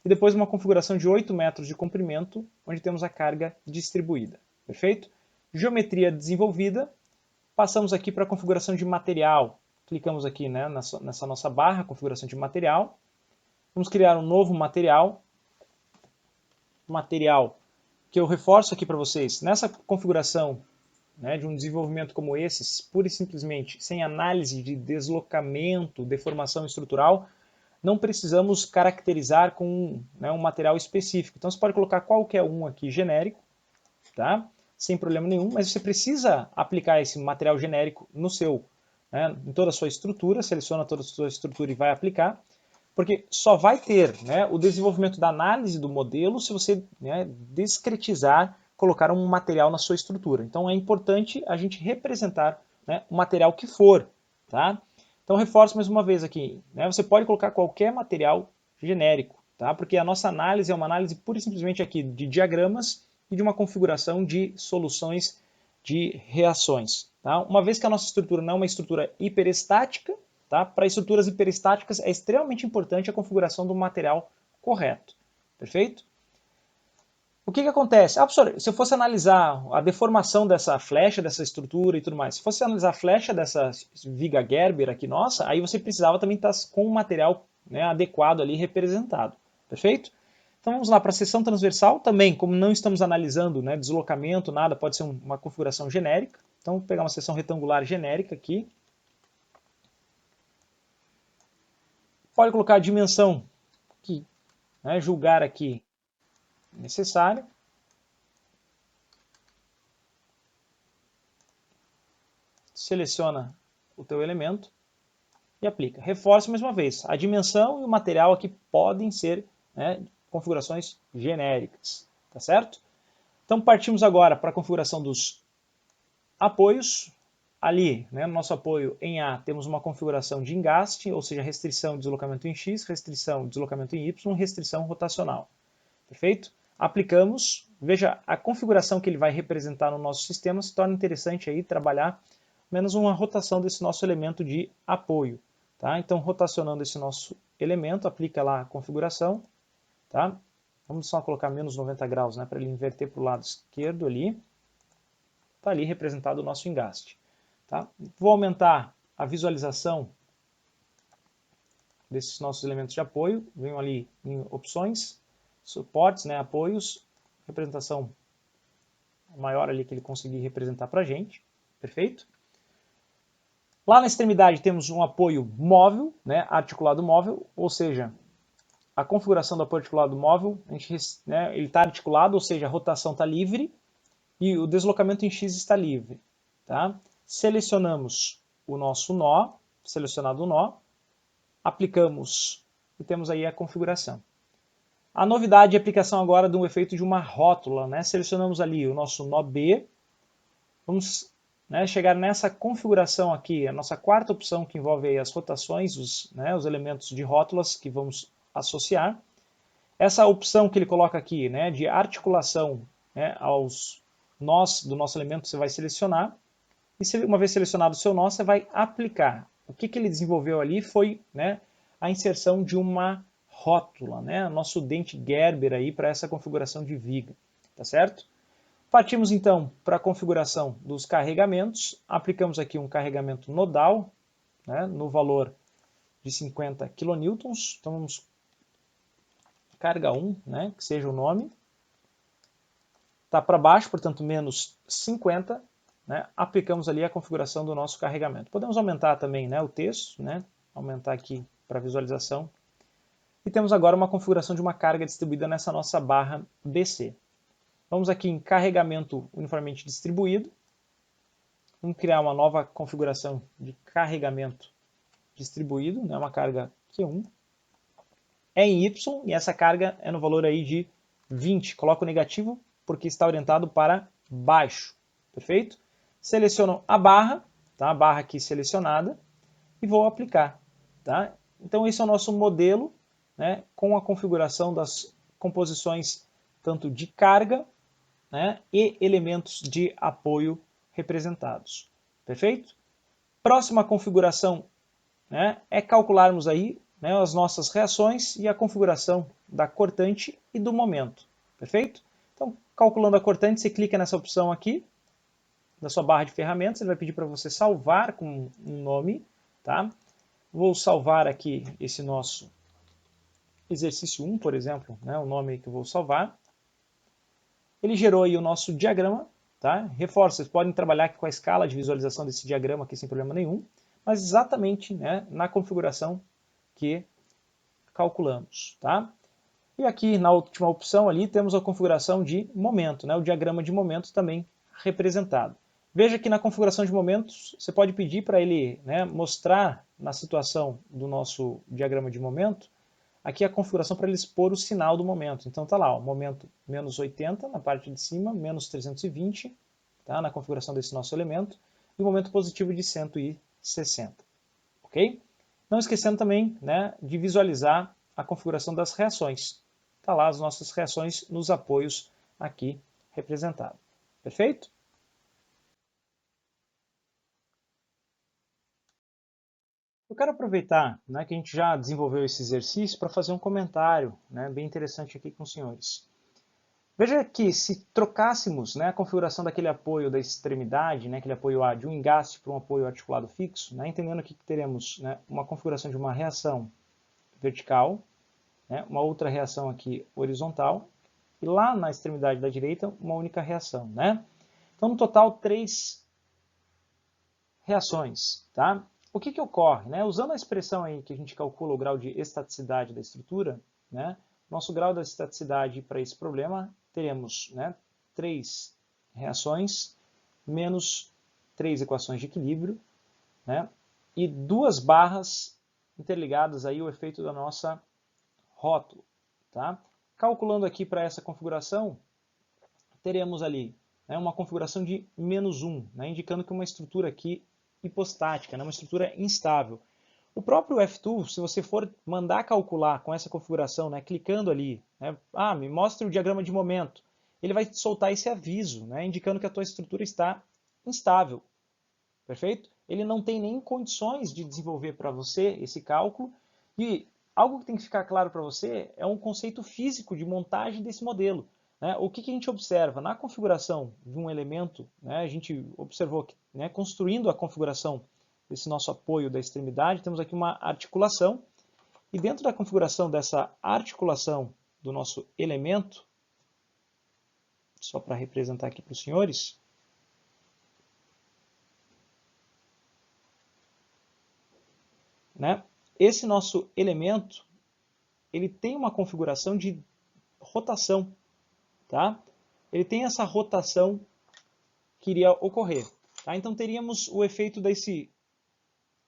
e depois uma configuração de 8 metros de comprimento, onde temos a carga distribuída. Perfeito? Geometria desenvolvida, passamos aqui para a configuração de material. Clicamos aqui, né, nessa nossa barra, configuração de material. Vamos criar um novo material. Material que eu reforço aqui para vocês. Nessa configuração, né, de um desenvolvimento como esse, pura e simplesmente sem análise de deslocamento, deformação estrutural, não precisamos caracterizar com, né, um material específico. Então você pode colocar qualquer um aqui genérico, tá? Sem problema nenhum, mas você precisa aplicar esse material genérico no seu, né, em toda a sua estrutura, seleciona toda a sua estrutura e vai aplicar, porque só vai ter, né, o desenvolvimento da análise do modelo se você, né, discretizar, colocar um material na sua estrutura. Então é importante a gente representar, né, o material que for, tá? Então reforço mais uma vez aqui, né, você pode colocar qualquer material genérico, tá? Porque a nossa análise é uma análise pura e simplesmente aqui de diagramas e de uma configuração de soluções de reações. Tá? Uma vez que a nossa estrutura não é uma estrutura hiperestática, tá? Para estruturas hiperestáticas é extremamente importante a configuração do material correto. Perfeito? O que acontece? Ah, professor, se eu fosse analisar a deformação dessa flecha, dessa estrutura e tudo mais, se fosse analisar a flecha dessa viga Gerber aqui nossa, aí você precisava também estar com o material, né, adequado ali representado. Perfeito? Então vamos lá para a seção transversal, também, como não estamos analisando, né, deslocamento, nada, pode ser uma configuração genérica. Então vou pegar uma seção retangular genérica aqui. Pode colocar a dimensão que, né, julgar aqui necessária. Seleciona o teu elemento e aplica. Reforço mais uma vez, a dimensão e o material aqui podem ser, né, configurações genéricas, tá certo? Então partimos agora para a configuração dos apoios. Ali, né, no nosso apoio em A, temos uma configuração de engaste, ou seja, restrição de deslocamento em X, restrição de deslocamento em Y, restrição rotacional. Perfeito? Aplicamos, veja, a configuração que ele vai representar no nosso sistema se torna interessante aí trabalhar menos uma rotação desse nosso elemento de apoio. Tá? Então, rotacionando esse nosso elemento, aplica lá a configuração. Tá? Vamos só colocar menos 90 graus, né, para ele inverter para o lado esquerdo ali. Está ali representado o nosso engaste. Tá? Vou aumentar a visualização desses nossos elementos de apoio. Venho ali em opções, suportes, né, apoios, representação maior ali que ele conseguir representar para a gente. Perfeito? Lá na extremidade temos um apoio móvel, né, articulado móvel, ou seja, a configuração do apoio articulado móvel, né, ele está articulado, ou seja, a rotação está livre e o deslocamento em X está livre. Tá? Selecionamos o nosso nó, selecionado o nó, aplicamos e temos aí a configuração. A novidade de aplicação agora do efeito de uma rótula, né? Selecionamos ali o nosso nó B, vamos, né, chegar nessa configuração aqui, a nossa quarta opção que envolve aí as rotações, os elementos de rótulas que vamos associar. Essa opção que ele coloca aqui, né, de articulação, né, aos nós do nosso elemento, você vai selecionar. E uma vez selecionado o seu nó, você vai aplicar. O que ele desenvolveu ali foi, né, a inserção de uma rótula, né? Nosso dente Gerber aí para essa configuração de viga, tá certo? Partimos então para a configuração dos carregamentos, aplicamos aqui um carregamento nodal, né, no valor de 50 kN, então vamos carga 1, né, que seja o nome, está para baixo, portanto menos 50, né, aplicamos ali a configuração do nosso carregamento. Podemos aumentar também, né, o texto, né, aumentar aqui para visualização, e temos agora uma configuração de uma carga distribuída nessa nossa barra BC. Vamos aqui em carregamento uniformemente distribuído, vamos criar uma nova configuração de carregamento distribuído, né, uma carga Q1, é em Y e essa carga é no valor aí de 20. Coloco o negativo porque está orientado para baixo, perfeito? Seleciono a barra, tá? A barra aqui selecionada e vou aplicar, tá? Então esse é o nosso modelo, né, com a configuração das composições tanto de carga, né, e elementos de apoio representados, perfeito? Próxima configuração, né, é calcularmos aí, né, as nossas reações e a configuração da cortante e do momento, perfeito? Então, calculando a cortante, você clica nessa opção aqui, na sua barra de ferramentas, ele vai pedir para você salvar com um nome, tá? Vou salvar aqui esse nosso exercício 1, por exemplo, né, o nome que eu vou salvar. Ele gerou aí o nosso diagrama, tá? Reforço, vocês podem trabalhar aqui com a escala de visualização desse diagrama aqui sem problema nenhum, mas exatamente, né, na configuração que calculamos, tá? E aqui na última opção ali temos a configuração de momento, né, o diagrama de momento também representado. Veja que na configuração de momentos você pode pedir para ele, né, mostrar na situação do nosso diagrama de momento, aqui a configuração para ele expor o sinal do momento. Então tá lá, o momento menos 80 na parte de cima, menos 320, tá, na configuração desse nosso elemento, e o momento positivo de 160, ok? Não esquecendo também, né, de visualizar a configuração das reações. Tá lá as nossas reações nos apoios aqui representados. Perfeito? Eu quero aproveitar, né, que a gente já desenvolveu esse exercício para fazer um comentário, né, bem interessante aqui com os senhores. Veja que se trocássemos, né, a configuração daquele apoio da extremidade, né, aquele apoio A, de um engaste para um apoio articulado fixo, né, entendendo aqui que teremos, né, uma configuração de uma reação vertical, né, uma outra reação aqui horizontal, e lá na extremidade da direita uma única reação, né? Então no total 3 reações, tá? O que ocorre, né? Usando a expressão aí que a gente calcula o grau de estaticidade da estrutura, né? Nosso grau de estaticidade para esse problema teremos, né, 3 reações menos 3 equações de equilíbrio, né? E 2 barras interligadas aí o efeito da nossa rótula, tá? Calculando aqui para essa configuração, teremos ali, né, uma configuração de menos 1, né, indicando que uma estrutura aqui hipostática, né, uma estrutura instável. O próprio F2, se você for mandar calcular com essa configuração, né, clicando ali, né, me mostre o diagrama de momento, ele vai soltar esse aviso, né, indicando que a tua estrutura está instável. Perfeito? Ele não tem nem condições de desenvolver para você esse cálculo. E algo que tem que ficar claro para você é um conceito físico de montagem desse modelo. Né? O que a gente observa? Na configuração de um elemento, né, a gente observou que, né, construindo a configuração desse nosso apoio da extremidade, temos aqui uma articulação. E dentro da configuração dessa articulação do nosso elemento, só para representar aqui para os senhores, né, esse nosso elemento ele tem uma configuração de rotação, tá? Ele tem essa rotação que iria ocorrer, tá? Então teríamos o efeito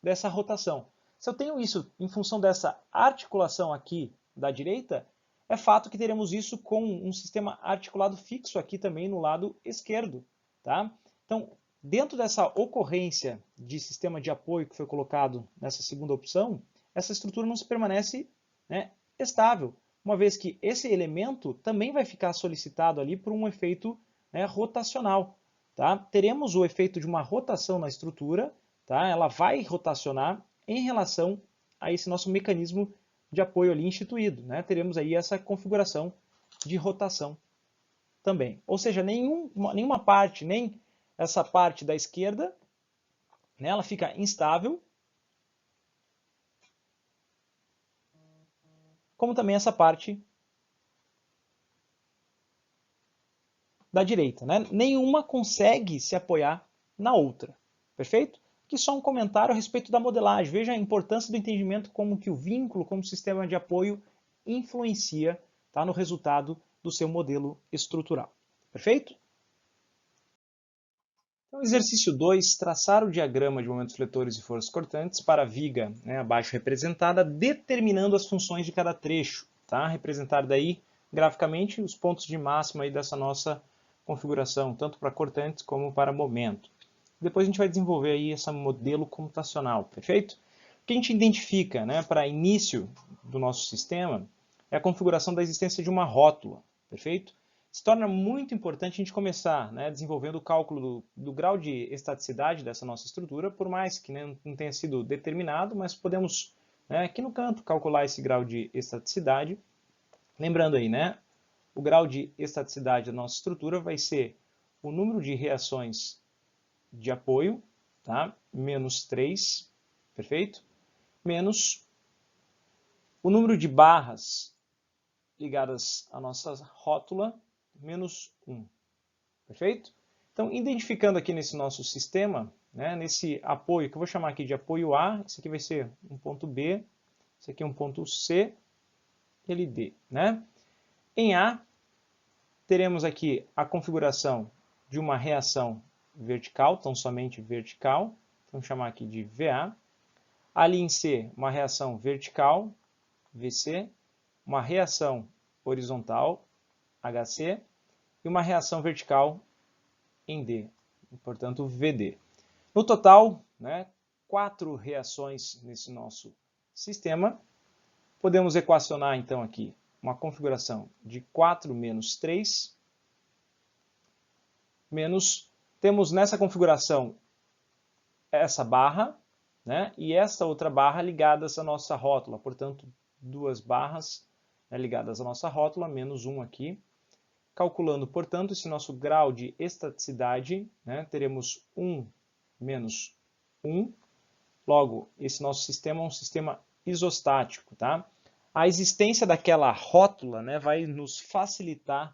dessa rotação. Se eu tenho isso em função dessa articulação aqui da direita, é fato que teremos isso com um sistema articulado fixo aqui também no lado esquerdo, tá? Então, dentro dessa ocorrência de sistema de apoio que foi colocado nessa segunda opção, essa estrutura não se permanece, né, estável, uma vez que esse elemento também vai ficar solicitado ali por um efeito, né, rotacional. Tá? Teremos o efeito de uma rotação na estrutura, tá? Ela vai rotacionar em relação a esse nosso mecanismo de apoio ali instituído, né? Teremos aí essa configuração de rotação também. Ou seja, nenhuma parte, nem essa parte da esquerda, né, ela fica instável, como também essa parte da direita, né? Nenhuma consegue se apoiar na outra, perfeito? Aqui só um comentário a respeito da modelagem. Veja a importância do entendimento como que o vínculo, como o sistema de apoio influencia, tá, no resultado do seu modelo estrutural, perfeito? Então, exercício 2, traçar o diagrama de momentos fletores e forças cortantes para a viga, né, abaixo representada, determinando as funções de cada trecho, tá? Representar daí graficamente os pontos de máxima aí dessa nossa configuração, tanto para cortantes como para momento. Depois a gente vai desenvolver aí esse modelo computacional, perfeito? O que a gente identifica, né, para início do nosso sistema é a configuração da existência de uma rótula, perfeito? Se torna muito importante a gente começar, né, desenvolvendo o cálculo do grau de estaticidade dessa nossa estrutura, por mais que, né, não tenha sido determinado, mas podemos, né, aqui no canto calcular esse grau de estaticidade. Lembrando aí, né, o grau de estaticidade da nossa estrutura vai ser o número de reações de apoio, tá, menos 3, perfeito? Menos o número de barras ligadas à nossa rótula, menos 1. Perfeito? Então, identificando aqui nesse nosso sistema, né, nesse apoio, que eu vou chamar aqui de apoio A, esse aqui vai ser um ponto B, esse aqui é um ponto C, ele D. Né? Em A, teremos aqui a configuração de uma reação vertical, tão somente vertical, então vamos chamar aqui de VA. Ali em C, uma reação vertical, VC, uma reação horizontal, HC, e uma reação vertical em D, portanto VD. No total, né, 4 reações nesse nosso sistema. Podemos equacionar então aqui uma configuração de 4 menos 3, menos, temos nessa configuração essa barra, né, e esta outra barra ligadas à nossa rótula, portanto, duas barras, né, ligadas à nossa rótula, menos 1 aqui. Calculando, portanto, esse nosso grau de estaticidade, né, teremos 1 menos 1. Logo, esse nosso sistema é um sistema isostático. Tá? A existência daquela rótula, né, vai nos facilitar,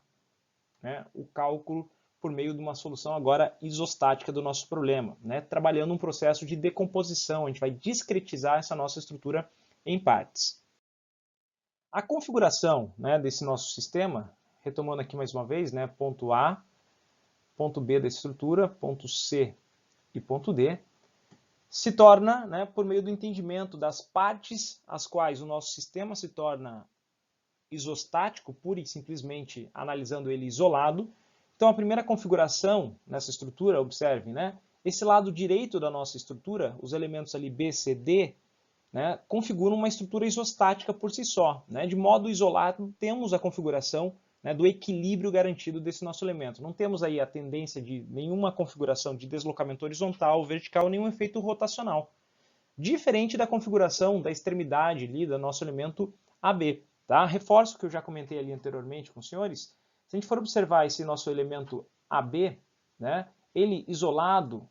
né, o cálculo por meio de uma solução agora isostática do nosso problema, né, trabalhando um processo de decomposição. A gente vai discretizar essa nossa estrutura em partes. A configuração, né, desse nosso sistema, retomando aqui mais uma vez, né, ponto A, ponto B da estrutura, ponto C e ponto D, se torna, né, por meio do entendimento das partes às quais o nosso sistema se torna isostático, pura e simplesmente analisando ele isolado. Então a primeira configuração nessa estrutura, observe, né, esse lado direito da nossa estrutura, os elementos ali B, C, D, né, configuram uma estrutura isostática por si só. Né? De modo isolado, temos a configuração, né, do equilíbrio garantido desse nosso elemento. Não temos aí a tendência de nenhuma configuração de deslocamento horizontal, vertical, nenhum efeito rotacional. Diferente da configuração da extremidade ali do nosso elemento AB. Tá? Reforço o que eu já comentei ali anteriormente com os senhores. Se a gente for observar esse nosso elemento AB, né, ele isolado,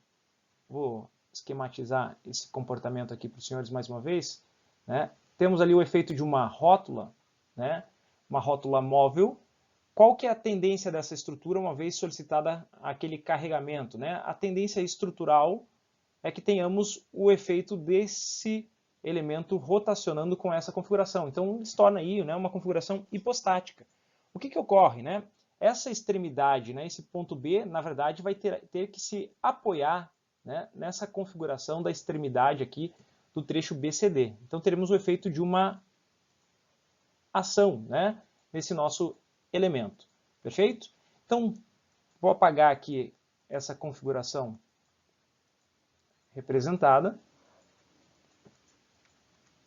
vou esquematizar esse comportamento aqui para os senhores mais uma vez, né? Temos ali o efeito de uma rótula, né? Uma rótula móvel. Qual que é a tendência dessa estrutura uma vez solicitada aquele carregamento? Né? A tendência estrutural é que tenhamos o efeito desse elemento rotacionando com essa configuração. Então, se torna aí, né, uma configuração hipostática. O que ocorre? Né? Essa extremidade, né, esse ponto B, na verdade, vai ter que se apoiar, né, nessa configuração da extremidade aqui do trecho BCD. Então teremos o efeito de uma ação, né, nesse nosso elemento. Perfeito? Então vou apagar aqui essa configuração representada.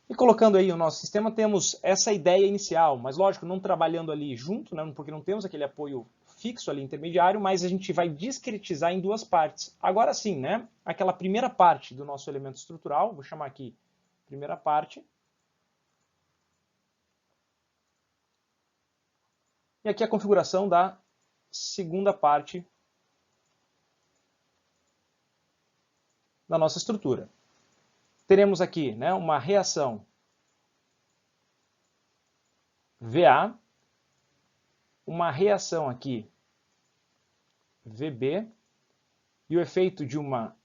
E colocando aí o nosso sistema, temos essa ideia inicial, mas lógico, não trabalhando ali junto, né, porque não temos aquele apoio fixo ali intermediário, mas a gente vai discretizar em duas partes. Agora sim, né, aquela primeira parte do nosso elemento estrutural, vou chamar aqui primeira parte, E aqui a configuração da segunda parte da nossa estrutura. Teremos aqui, né, uma reação VA, uma reação aqui VB e o efeito de uma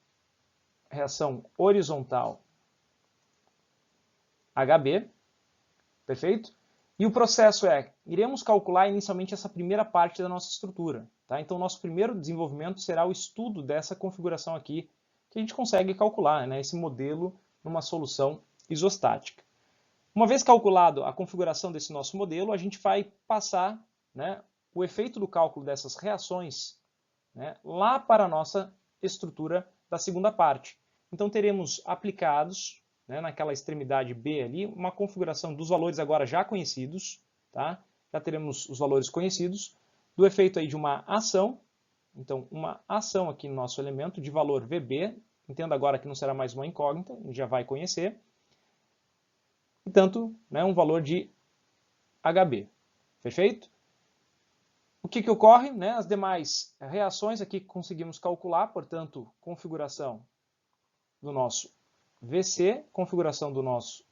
reação horizontal HB, perfeito? E o processo iremos calcular inicialmente essa primeira parte da nossa estrutura, tá? Então, nosso primeiro desenvolvimento será o estudo dessa configuração aqui, que a gente consegue calcular, né, esse modelo numa solução isostática. Uma vez calculado a configuração desse nosso modelo, a gente vai passar, né, o efeito do cálculo dessas reações, né, lá para a nossa estrutura da segunda parte. Então, teremos aplicados, né, naquela extremidade B ali, uma configuração dos valores agora já conhecidos, tá? Já teremos os valores conhecidos, do efeito aí de uma ação, então uma ação aqui no nosso elemento de valor VB, entenda agora que não será mais uma incógnita, a gente já vai conhecer, e tanto, né, um valor de HB, perfeito? O que ocorre? Né? As demais reações aqui conseguimos calcular, portanto, configuração do nosso VC, configuração do nosso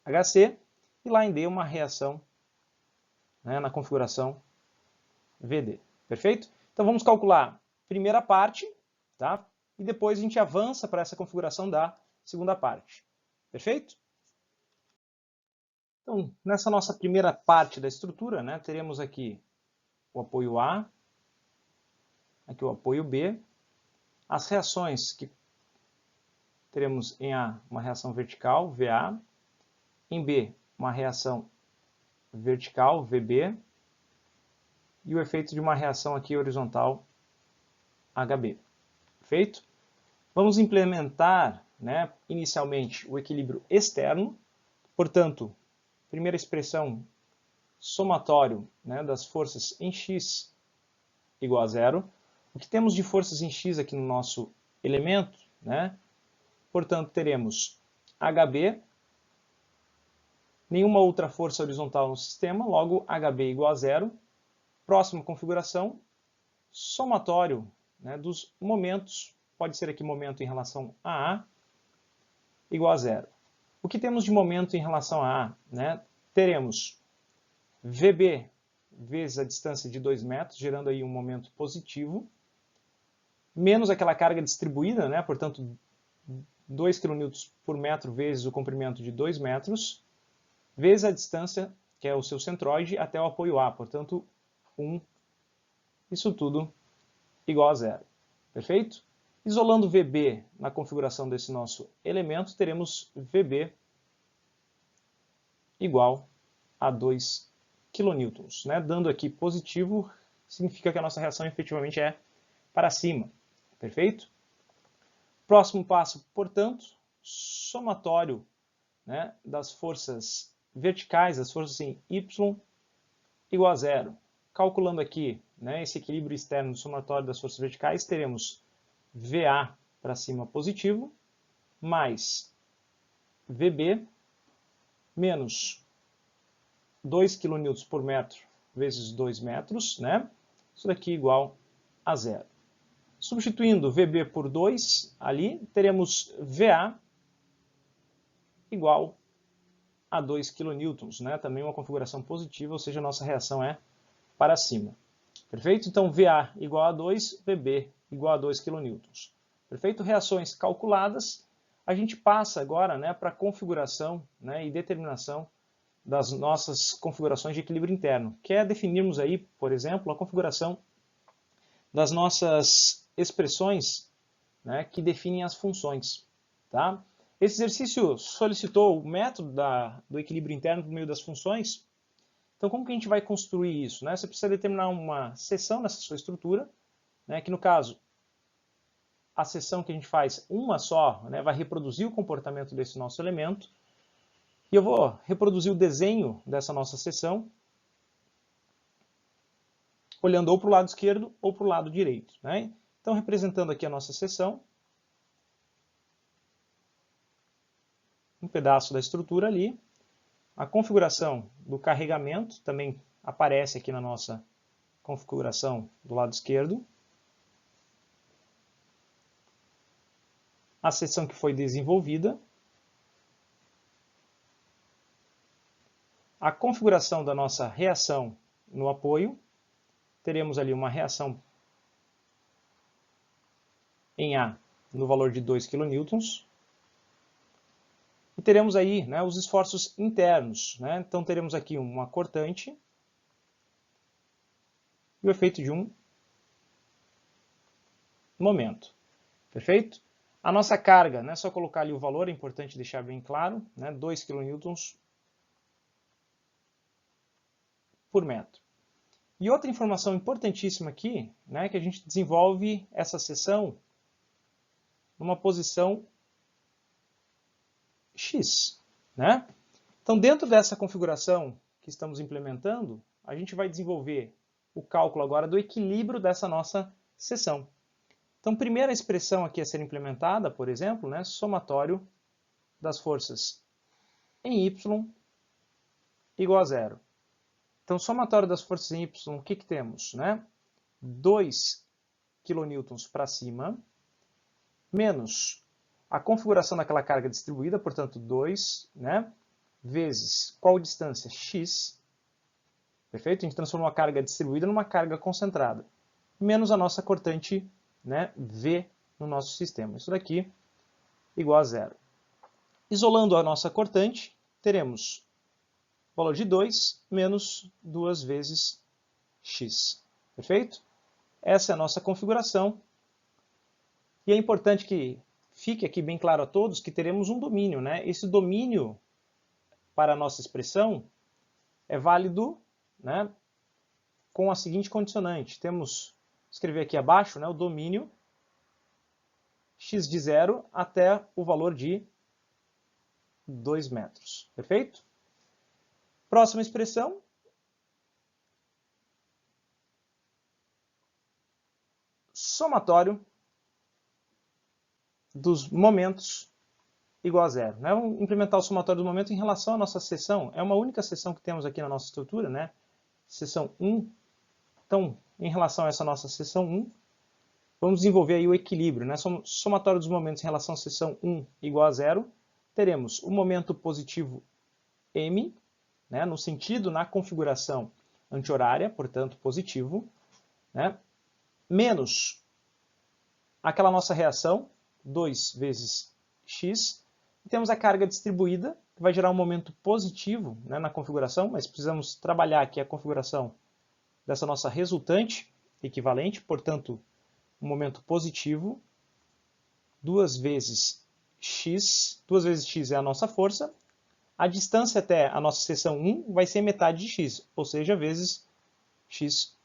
HC, e lá em D uma reação, né, na configuração VD. Perfeito? Então vamos calcular a primeira parte, tá? E depois a gente avança para essa configuração da segunda parte. Perfeito? Então, nessa nossa primeira parte da estrutura, né, teremos aqui o apoio A, aqui o apoio B, as reações que teremos em A uma reação vertical, VA, em B uma reação vertical, VB, e o efeito de uma reação aqui horizontal, HB. Perfeito? Vamos implementar, né, inicialmente o equilíbrio externo, portanto, primeira expressão somatório, né, das forças em x igual a zero. O que temos de forças em x aqui no nosso elemento, né? Portanto, teremos HB, nenhuma outra força horizontal no sistema, logo HB igual a zero. Próxima configuração, somatório, né, dos momentos, pode ser aqui momento em relação a A, igual a zero. O que temos de momento em relação a A? Né? Teremos VB vezes a distância de 2 metros, gerando aí um momento positivo, menos aquela carga distribuída, né? Portanto, 2 kN por metro vezes o comprimento de 2 metros, vezes a distância, que é o seu centroide, até o apoio A, portanto, 1, isso tudo igual a zero. Perfeito? Isolando VB na configuração desse nosso elemento, teremos VB igual a 2 kN, né? Dando aqui positivo, significa que a nossa reação efetivamente é para cima. Perfeito? Próximo passo, portanto, somatório, né, das forças verticais, das forças em Y, igual a zero. Calculando aqui, né, esse equilíbrio externo do somatório das forças verticais, teremos VA para cima positivo, mais VB, menos 2 kN por metro vezes 2 metros, né? Isso daqui igual a zero. Substituindo VB por 2 ali, teremos VA igual a 2 kN, né? Também uma configuração positiva, ou seja, a nossa reação é para cima. Perfeito? Então, VA igual a 2, VB igual a 2 kN. Perfeito? Reações calculadas. A gente passa agora, né, para a configuração, né, e determinação das nossas configurações de equilíbrio interno, que é definirmos aí, por exemplo, a configuração das nossas expressões, né, que definem as funções. Tá? Esse exercício solicitou o método do equilíbrio interno por meio das funções. Então, como que a gente vai construir isso? Né? Você precisa determinar uma seção nessa sua estrutura, né, que no caso, a seção que a gente faz uma só, né, vai reproduzir o comportamento desse nosso elemento. E eu vou reproduzir o desenho dessa nossa seção, olhando ou para o lado esquerdo ou para o lado direito. Né? Então, representando aqui a nossa seção, um pedaço da estrutura ali, a configuração do carregamento, também aparece aqui na nossa configuração do lado esquerdo. A seção que foi desenvolvida. A configuração da nossa reação no apoio. Teremos ali uma reação em A no valor de 2 kN. E teremos aí, né, os esforços internos. Né? Então teremos aqui uma cortante e o efeito de um momento. Perfeito? A nossa carga, né, só colocar ali o valor, é importante deixar bem claro, né, 2 kN por metro. E outra informação importantíssima aqui, né, que a gente desenvolve essa seção numa posição X. Né? Então, dentro dessa configuração que estamos implementando, a gente vai desenvolver o cálculo agora do equilíbrio dessa nossa seção. Então, primeira expressão aqui a ser implementada, por exemplo, né, somatório das forças em Y igual a zero. Então, somatório das forças em Y, o que temos? Né? 2 kN para cima, menos a configuração daquela carga distribuída, portanto, 2, né, vezes qual distância? X. Perfeito? A gente transformou a carga distribuída numa carga concentrada. Menos a nossa cortante, né, V no nosso sistema. Isso daqui igual a zero. Isolando a nossa cortante, teremos o valor de 2 menos 2 vezes x. Perfeito? Essa é a nossa configuração. E é importante que fique aqui bem claro a todos que teremos um domínio. Né? Esse domínio para a nossa expressão é válido, né, com a seguinte condicionante. Temos, vou escrever aqui abaixo, né, o domínio x de 0 até o valor de 2 metros. Perfeito? Próxima expressão. Somatório dos momentos igual a zero. Né? Vamos implementar o somatório dos momentos em relação à nossa seção. É uma única seção que temos aqui na nossa estrutura, né? Seção 1. Então, em relação a essa nossa seção 1, vamos desenvolver aí o equilíbrio. Né? Somatório dos momentos em relação à seção 1 igual a zero. Teremos o momento positivo m, né? No sentido, na configuração anti-horária, portanto, positivo, né? Menos aquela nossa reação, 2 vezes x, e temos a carga distribuída, que vai gerar um momento positivo, né, na configuração, mas precisamos trabalhar aqui a configuração dessa nossa resultante equivalente, portanto, um momento positivo, 2 vezes x é a nossa força, a distância até a nossa seção 1 vai ser metade de x, ou seja, vezes x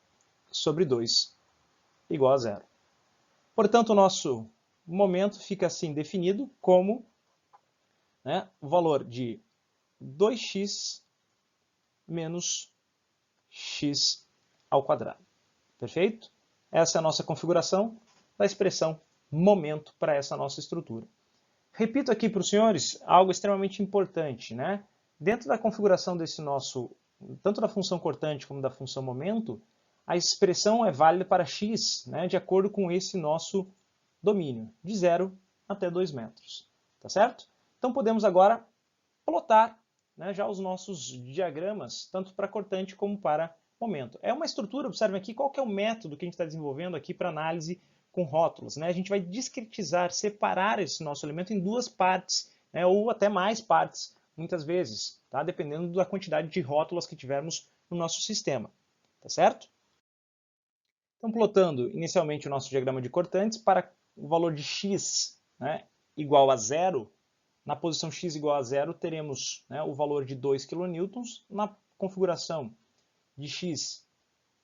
sobre 2 igual a zero. Portanto, o nosso momento fica assim definido como, né, o valor de 2x menos x ao quadrado. Perfeito? Essa é a nossa configuração da expressão momento para essa nossa estrutura. Repito aqui para os senhores algo extremamente importante. Né? Dentro da configuração desse nosso, tanto da função cortante como da função momento, a expressão é válida para x, né, de acordo com esse nosso domínio, de 0 até 2 metros. Tá certo? Então podemos agora plotar, né, já os nossos diagramas, tanto para cortante como para momento. É uma estrutura, observem aqui, qual que é o método que a gente está desenvolvendo aqui para análise com rótulos. Né? A gente vai discretizar, separar esse nosso elemento em duas partes, né, ou até mais partes, muitas vezes, tá? Dependendo da quantidade de rótulas que tivermos no nosso sistema. Tá certo? Então, plotando inicialmente o nosso diagrama de cortantes para o valor de x, né, igual a zero. Na posição x igual a zero, teremos, né, o valor de 2 kN. Na configuração de x,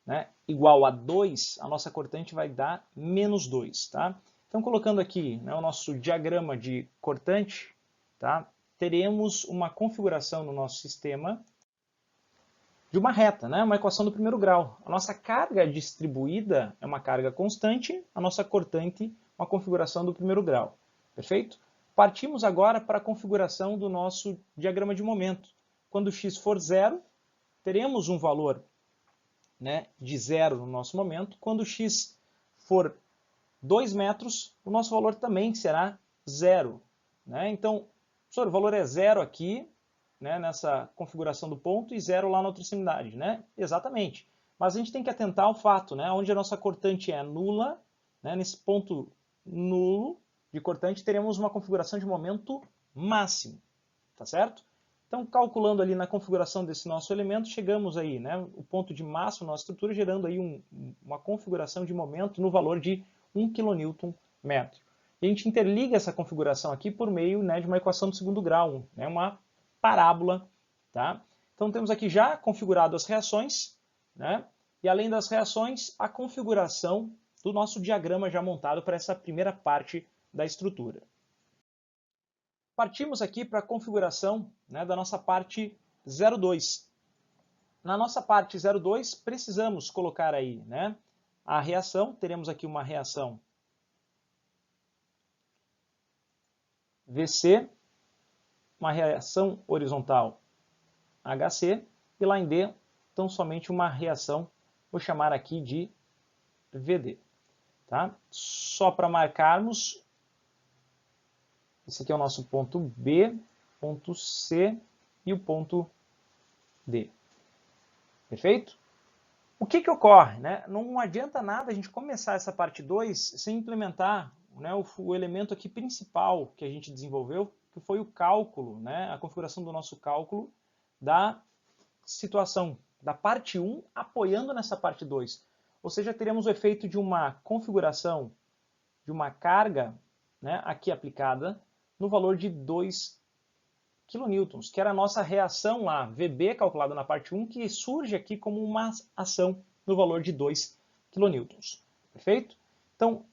né, igual a 2, a nossa cortante vai dar menos 2. Tá? Então, colocando aqui, né, o nosso diagrama de cortante, tá, teremos uma configuração no nosso sistema de uma reta, né? Uma equação do primeiro grau. A nossa carga distribuída é uma carga constante, a nossa cortante uma configuração do primeiro grau. Perfeito? Partimos agora para a configuração do nosso diagrama de momento. quando x for zero, teremos um valor, né, de zero no nosso momento. Quando x for 2 metros, o nosso valor também será zero. Né? Então, professor, o valor é zero aqui, né, nessa configuração do ponto, e zero lá na outra extremidade. Né? Exatamente. Mas a gente tem que atentar ao fato, né, onde a nossa cortante é nula, né, nesse ponto nulo de cortante, teremos uma configuração de momento máximo. Tá certo? Então, calculando ali na configuração desse nosso elemento, chegamos aí, né, o ponto de massa da nossa estrutura, gerando aí uma configuração de momento no valor de 1 kN/m. E a gente interliga essa configuração aqui por meio, né, de uma equação do segundo grau, né, uma parábola. Tá? Então, temos aqui já configurado as reações, né, e além das reações, a configuração do nosso diagrama já montado para essa primeira parte da estrutura. Partimos aqui para a configuração, né, da nossa parte 02. Na nossa parte 02, precisamos colocar aí, né, a reação. Teremos aqui uma reação VC, uma reação horizontal HC, e lá em D, então somente uma reação, vou chamar aqui de VD. Tá? Só para marcarmos, esse aqui é o nosso ponto B, ponto C e o ponto D. Perfeito? O que ocorre? Né? Não adianta nada a gente começar essa parte 2 sem implementar, né, o elemento aqui principal que a gente desenvolveu, que foi o cálculo, né, a configuração do nosso cálculo da situação da parte 1 apoiando nessa parte 2. Ou seja, teremos o efeito de uma configuração de uma carga, né, aqui aplicada no valor de 2 kN, que era a nossa reação lá, VB, calculada na parte 1, que surge aqui como uma ação no valor de 2 kN. Perfeito? Então,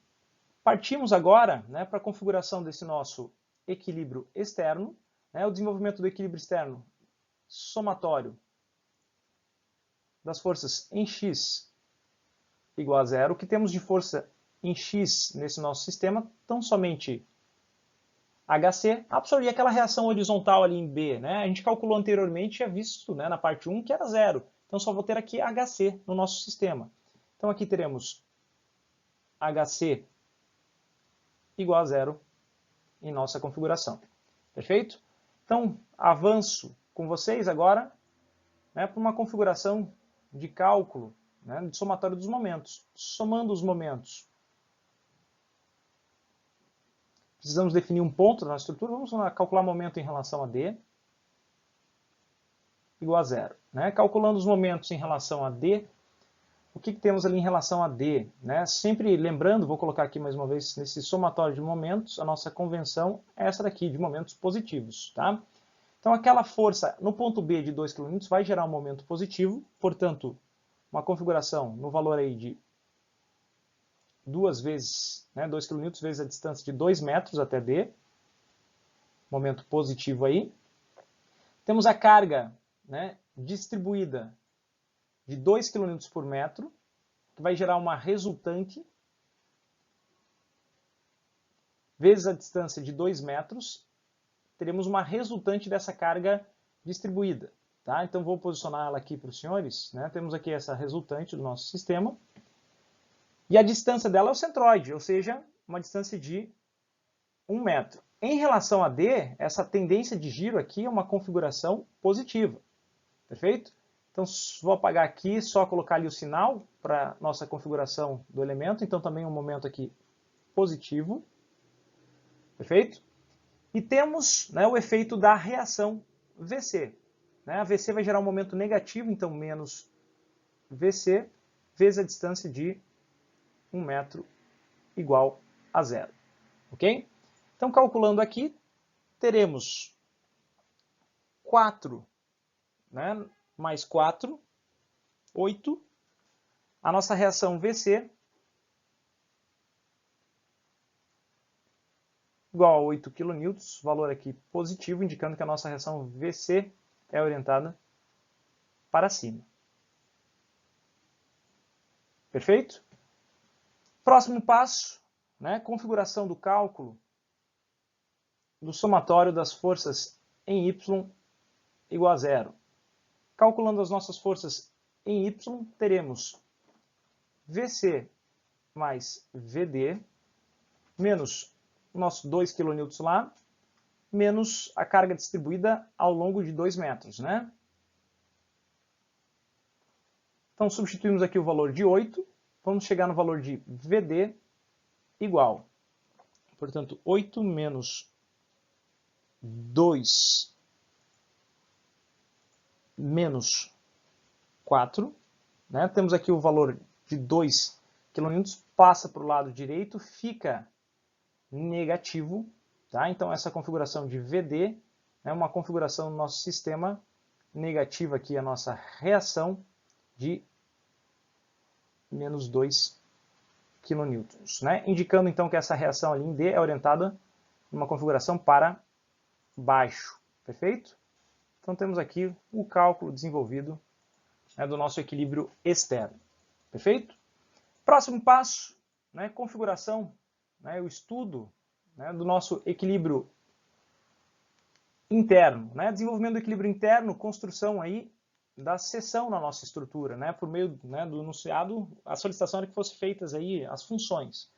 partimos agora, né, para a configuração desse nosso equilíbrio externo, né, o desenvolvimento do equilíbrio externo somatório das forças em x igual a zero. O que temos de força em x nesse nosso sistema? Tão somente HC, absorver aquela reação horizontal ali em B. Né? A gente calculou anteriormente e tinha visto, né, na parte 1 que era zero. Então só vou ter aqui HC no nosso sistema. Então aqui teremos HC igual a zero em nossa configuração. Perfeito? Então avanço com vocês agora, né, para uma configuração de cálculo, né, de somatório dos momentos. Somando os momentos, precisamos definir um ponto na estrutura. Vamos calcular momento em relação a D igual a zero. Né? Calculando os momentos em relação a D, o que temos ali em relação a D? Né? Sempre lembrando, vou colocar aqui mais uma vez, nesse somatório de momentos, a nossa convenção é essa daqui, de momentos positivos. Tá? Então aquela força no ponto B de 2 kN vai gerar um momento positivo, portanto, uma configuração no valor aí de 2 vezes, né, 2 kN vezes a distância de 2 metros até D, momento positivo aí. Temos a carga, né, distribuída de 2 kN por metro, que vai gerar uma resultante, vezes a distância de 2 metros, teremos uma resultante dessa carga distribuída. Tá? Então vou posicionar ela aqui para os senhores. Né? Temos aqui essa resultante do nosso sistema. E a distância dela é o centroide, ou seja, uma distância de 1 metro. Em relação a D, essa tendência de giro aqui é uma configuração positiva. Perfeito? Então vou apagar aqui, só colocar ali o sinal para nossa configuração do elemento. Então também um momento aqui positivo. Perfeito? E temos, né, o efeito da reação VC. Né? A VC vai gerar um momento negativo, então menos VC vezes a distância de 1 metro igual a zero. Ok? Então, calculando aqui, teremos 4, né, mais 4, 8. A nossa reação VC igual a 8 kN, valor aqui positivo, indicando que a nossa reação VC é orientada para cima. Perfeito? Próximo passo, né, configuração do cálculo do somatório das forças em Y igual a zero. Calculando as nossas forças em Y, teremos VC mais VD, menos o nosso 2 kN lá, menos a carga distribuída ao longo de 2 metros, né? Então, substituímos aqui o valor de 8, vamos chegar no valor de VD igual. Portanto, 8 menos 2 menos 4. Né? Temos aqui o valor de 2 kN, passa para o lado direito, fica negativo. Tá? Então, essa configuração de VD é uma configuração do nosso sistema negativa aqui, a nossa reação de menos 2 kN, né? Indicando então que essa reação ali em D é orientada numa configuração para baixo, perfeito? Então temos aqui o cálculo desenvolvido, né, do nosso equilíbrio externo, perfeito? Próximo passo, né, configuração, né, o estudo, né, do nosso equilíbrio interno, né, desenvolvimento do equilíbrio interno, construção aí da seção na nossa estrutura, né, por meio, né, do enunciado, a solicitação era que fossem feitas aí as funções.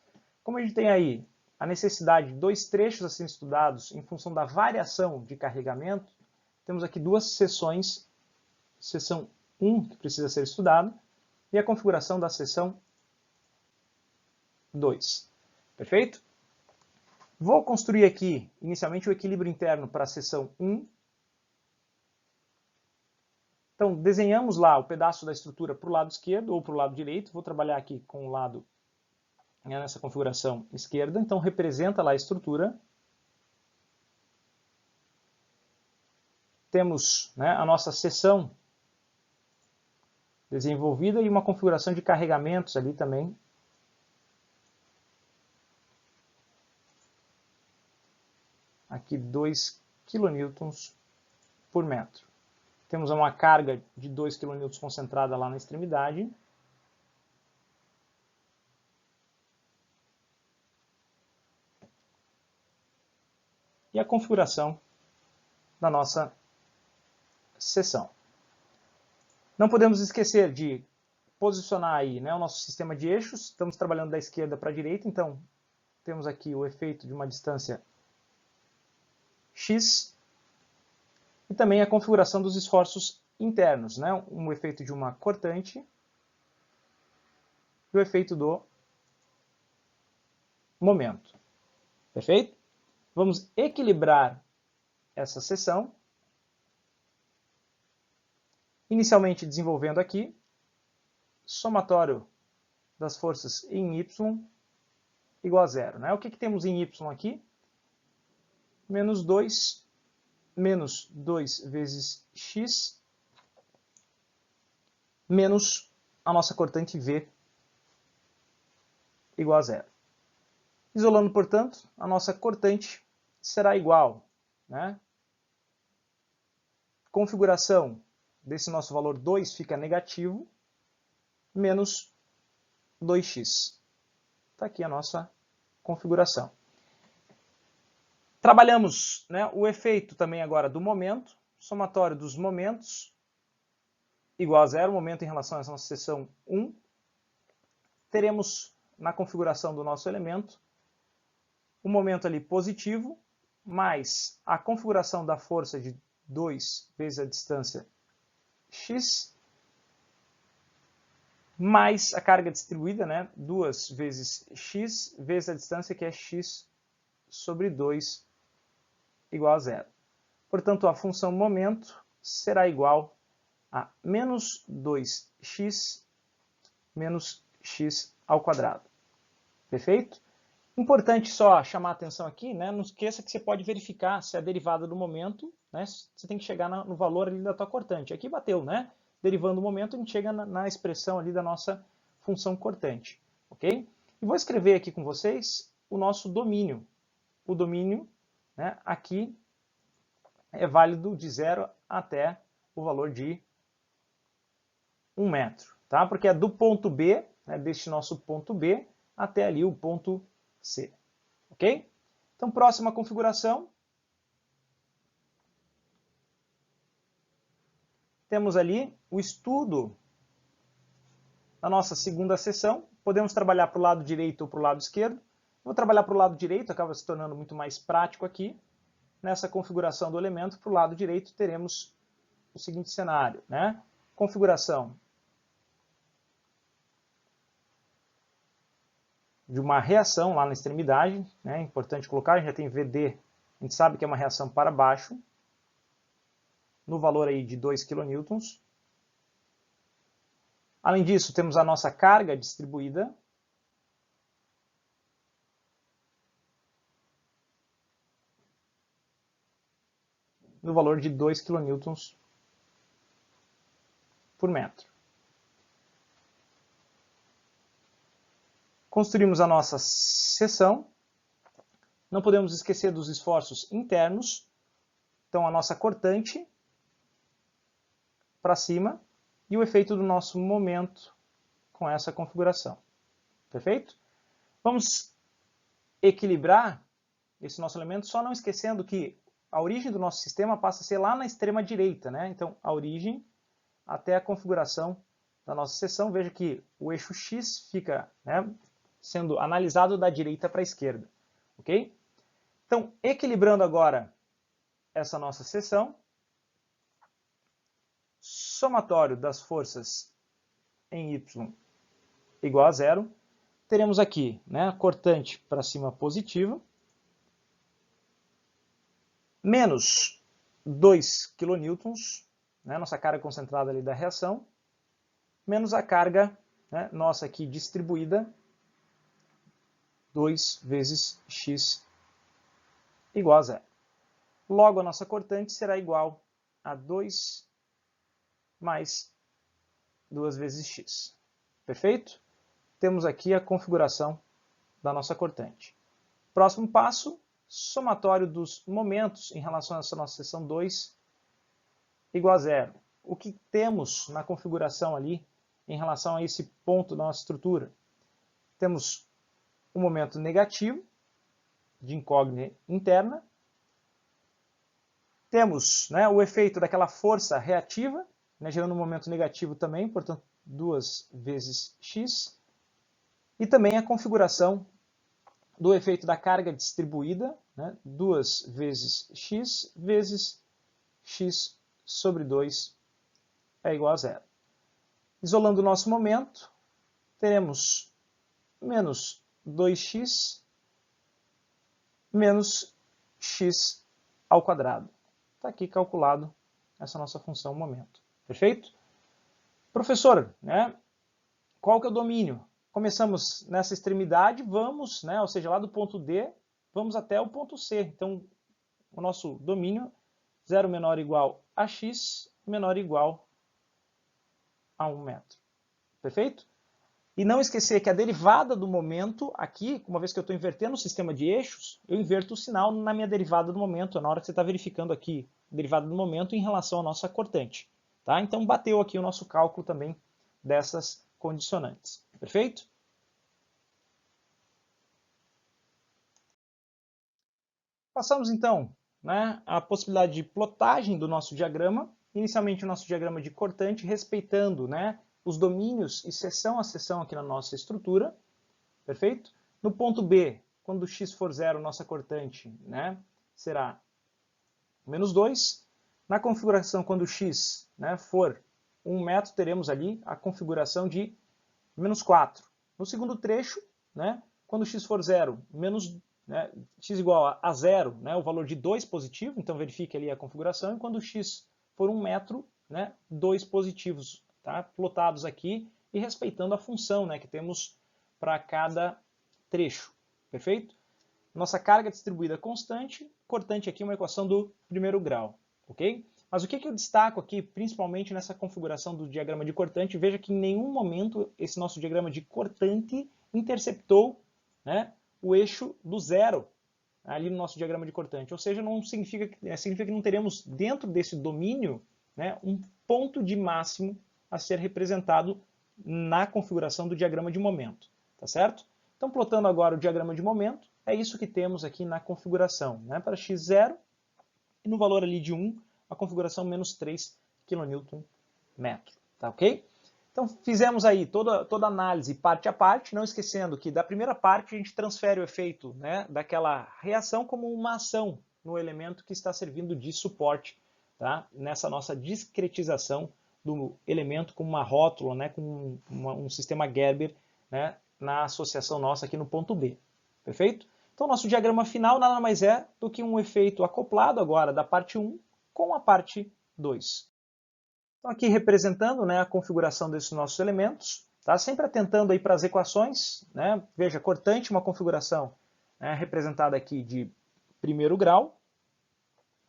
Como a gente tem aí a necessidade de 2 trechos a serem estudados em função da variação de carregamento, temos aqui 2 seções, seção 1 que precisa ser estudada e a configuração da seção 2. Perfeito? Vou construir aqui inicialmente o equilíbrio interno para a seção 1. Então, desenhamos lá o pedaço da estrutura para o lado esquerdo ou para o lado direito. Vou trabalhar aqui com o lado, né, nessa configuração esquerda. Então, representa lá a estrutura. Temos, né, a nossa seção desenvolvida e uma configuração de carregamentos ali também. Aqui 2 kN por metro. Temos uma carga de 2 kN concentrada lá na extremidade. E a configuração da nossa seção. Não podemos esquecer de posicionar aí, né, o nosso sistema de eixos. Estamos trabalhando da esquerda para a direita, então temos aqui o efeito de uma distância x. E também a configuração dos esforços internos, né? Um efeito de uma cortante e o efeito do momento. Perfeito? Vamos equilibrar essa seção, inicialmente desenvolvendo aqui somatório das forças em y igual a zero. Né? O que temos em y aqui? Menos 2 vezes x menos a nossa cortante V igual a zero. Isolando, portanto, a nossa cortante será igual, né? Configuração desse nosso valor 2 fica negativo, menos 2x. Está aqui a nossa configuração. Trabalhamos, né, o efeito também agora do momento, somatório dos momentos igual a zero, momento em relação à nossa seção 1. Teremos na configuração do nosso elemento o momento ali positivo, mais a configuração da força de 2 vezes a distância x, mais a carga distribuída, né, 2 vezes x, vezes a distância, que é x sobre 2 igual a zero. Portanto, a função momento será igual a menos 2x menos x ao quadrado. Perfeito? Importante só chamar a atenção aqui, né? Não esqueça que você pode verificar se a derivada do momento, né? Você tem que chegar no valor ali da tua cortante. Aqui bateu, né? Derivando o momento, a gente chega na expressão ali da nossa função cortante. Ok? E vou escrever aqui com vocês o nosso domínio. O domínio, né, aqui é válido de 0 até o valor de 1 metro. Tá? Porque é do ponto B, né, deste nosso ponto B, até ali o ponto C. Ok? Então, próxima configuração. temos ali o estudo da nossa segunda seção. Podemos trabalhar para o lado direito ou para o lado esquerdo. Vou trabalhar para o lado direito, acaba se tornando muito mais prático aqui. Nessa configuração do elemento, para o lado direito, teremos o seguinte cenário, né? Configuração de uma reação lá na extremidade, né? É importante colocar, a gente já tem VD, a gente sabe que é uma reação para baixo, no valor aí de 2 kN. Além disso, temos a nossa carga distribuída, no valor de 2 kN por metro. Construímos a nossa seção. Não podemos esquecer dos esforços internos. Então, a nossa cortante para cima e o efeito do nosso momento com essa configuração. Perfeito? Vamos equilibrar esse nosso elemento, só não esquecendo que a origem do nosso sistema passa a ser lá na extrema direita, né? Então, a origem até a configuração da nossa seção. Veja que o eixo X fica, né, sendo analisado da direita para a esquerda. Ok? Então, equilibrando agora essa nossa seção, somatório das forças em Y igual a zero, teremos aqui, né, a cortante para cima positiva, menos 2 kN, né, nossa carga concentrada ali da reação, menos a carga, né, nossa aqui distribuída, 2 vezes x igual a zero. Logo, a nossa cortante será igual a 2 mais 2 vezes x. Perfeito? Temos aqui a configuração da nossa cortante. Próximo passo, somatório dos momentos em relação a essa nossa seção 2 igual a zero. O que temos na configuração ali em relação a esse ponto da nossa estrutura? Temos um momento negativo de incógnita interna. Temos, né, o efeito daquela força reativa, né, gerando um momento negativo também, portanto, 2 vezes x. E também a configuração do efeito da carga distribuída, né, 2 vezes x sobre 2 é igual a zero. Isolando o nosso momento, teremos menos 2x menos x ao quadrado. Está aqui calculado essa nossa função momento. Perfeito? Professor, né, qual que é o domínio? Começamos nessa extremidade, vamos, né, ou seja, lá do ponto D, vamos até o ponto C. Então, o nosso domínio, 0 menor ou igual a x, menor ou igual a 1 metro. Perfeito? E não esquecer que a derivada do momento, aqui, uma vez que eu estou invertendo o sistema de eixos, eu inverto o sinal na minha derivada do momento, na hora que você está verificando aqui a derivada do momento em relação à nossa cortante. Tá? Então, bateu aqui o nosso cálculo também dessas condicionantes. Perfeito? Passamos, então, né, a possibilidade de plotagem do nosso diagrama. Inicialmente, o nosso diagrama de cortante, respeitando, né, os domínios e seção a seção aqui na nossa estrutura. Perfeito? No ponto B, quando x for zero, nossa cortante, né, será menos 2. Na configuração, quando x, né, for 1 metro, teremos ali a configuração de menos 4. No segundo trecho, né, quando x for zero, menos, né, x igual a zero, né, o valor de 2 positivo, então verifique ali a configuração, e quando x for 1 metro, né, 2 positivos, tá, plotados aqui e respeitando a função, né, que temos para cada trecho. Perfeito? Nossa carga distribuída constante, cortante aqui uma equação do primeiro grau. Ok? Mas o que eu destaco aqui, principalmente nessa configuração do diagrama de cortante, veja que em nenhum momento esse nosso diagrama de cortante interceptou, né, o eixo do zero ali no nosso diagrama de cortante. Ou seja, não significa que não teremos dentro desse domínio, né, um ponto de máximo a ser representado na configuração do diagrama de momento. Tá certo? Então, plotando agora o diagrama de momento, é isso que temos aqui na configuração, né, para x0, e no valor ali de 1, a configuração menos 3 kN metro, tá ok? Então fizemos aí toda a análise parte a parte, não esquecendo que da primeira parte a gente transfere o efeito, né, daquela reação como uma ação no elemento que está servindo de suporte, tá? Nessa nossa discretização do elemento com uma rótula, né, com um sistema Gerber, né, na associação nossa aqui no ponto B. Perfeito? Então, nosso diagrama final nada mais é do que um efeito acoplado agora da parte 1 com a parte 2. Então, aqui representando, né, a configuração desses nossos elementos, tá? Sempre atentando aí para as equações, né? Veja, cortante, uma configuração, né, representada aqui de primeiro grau,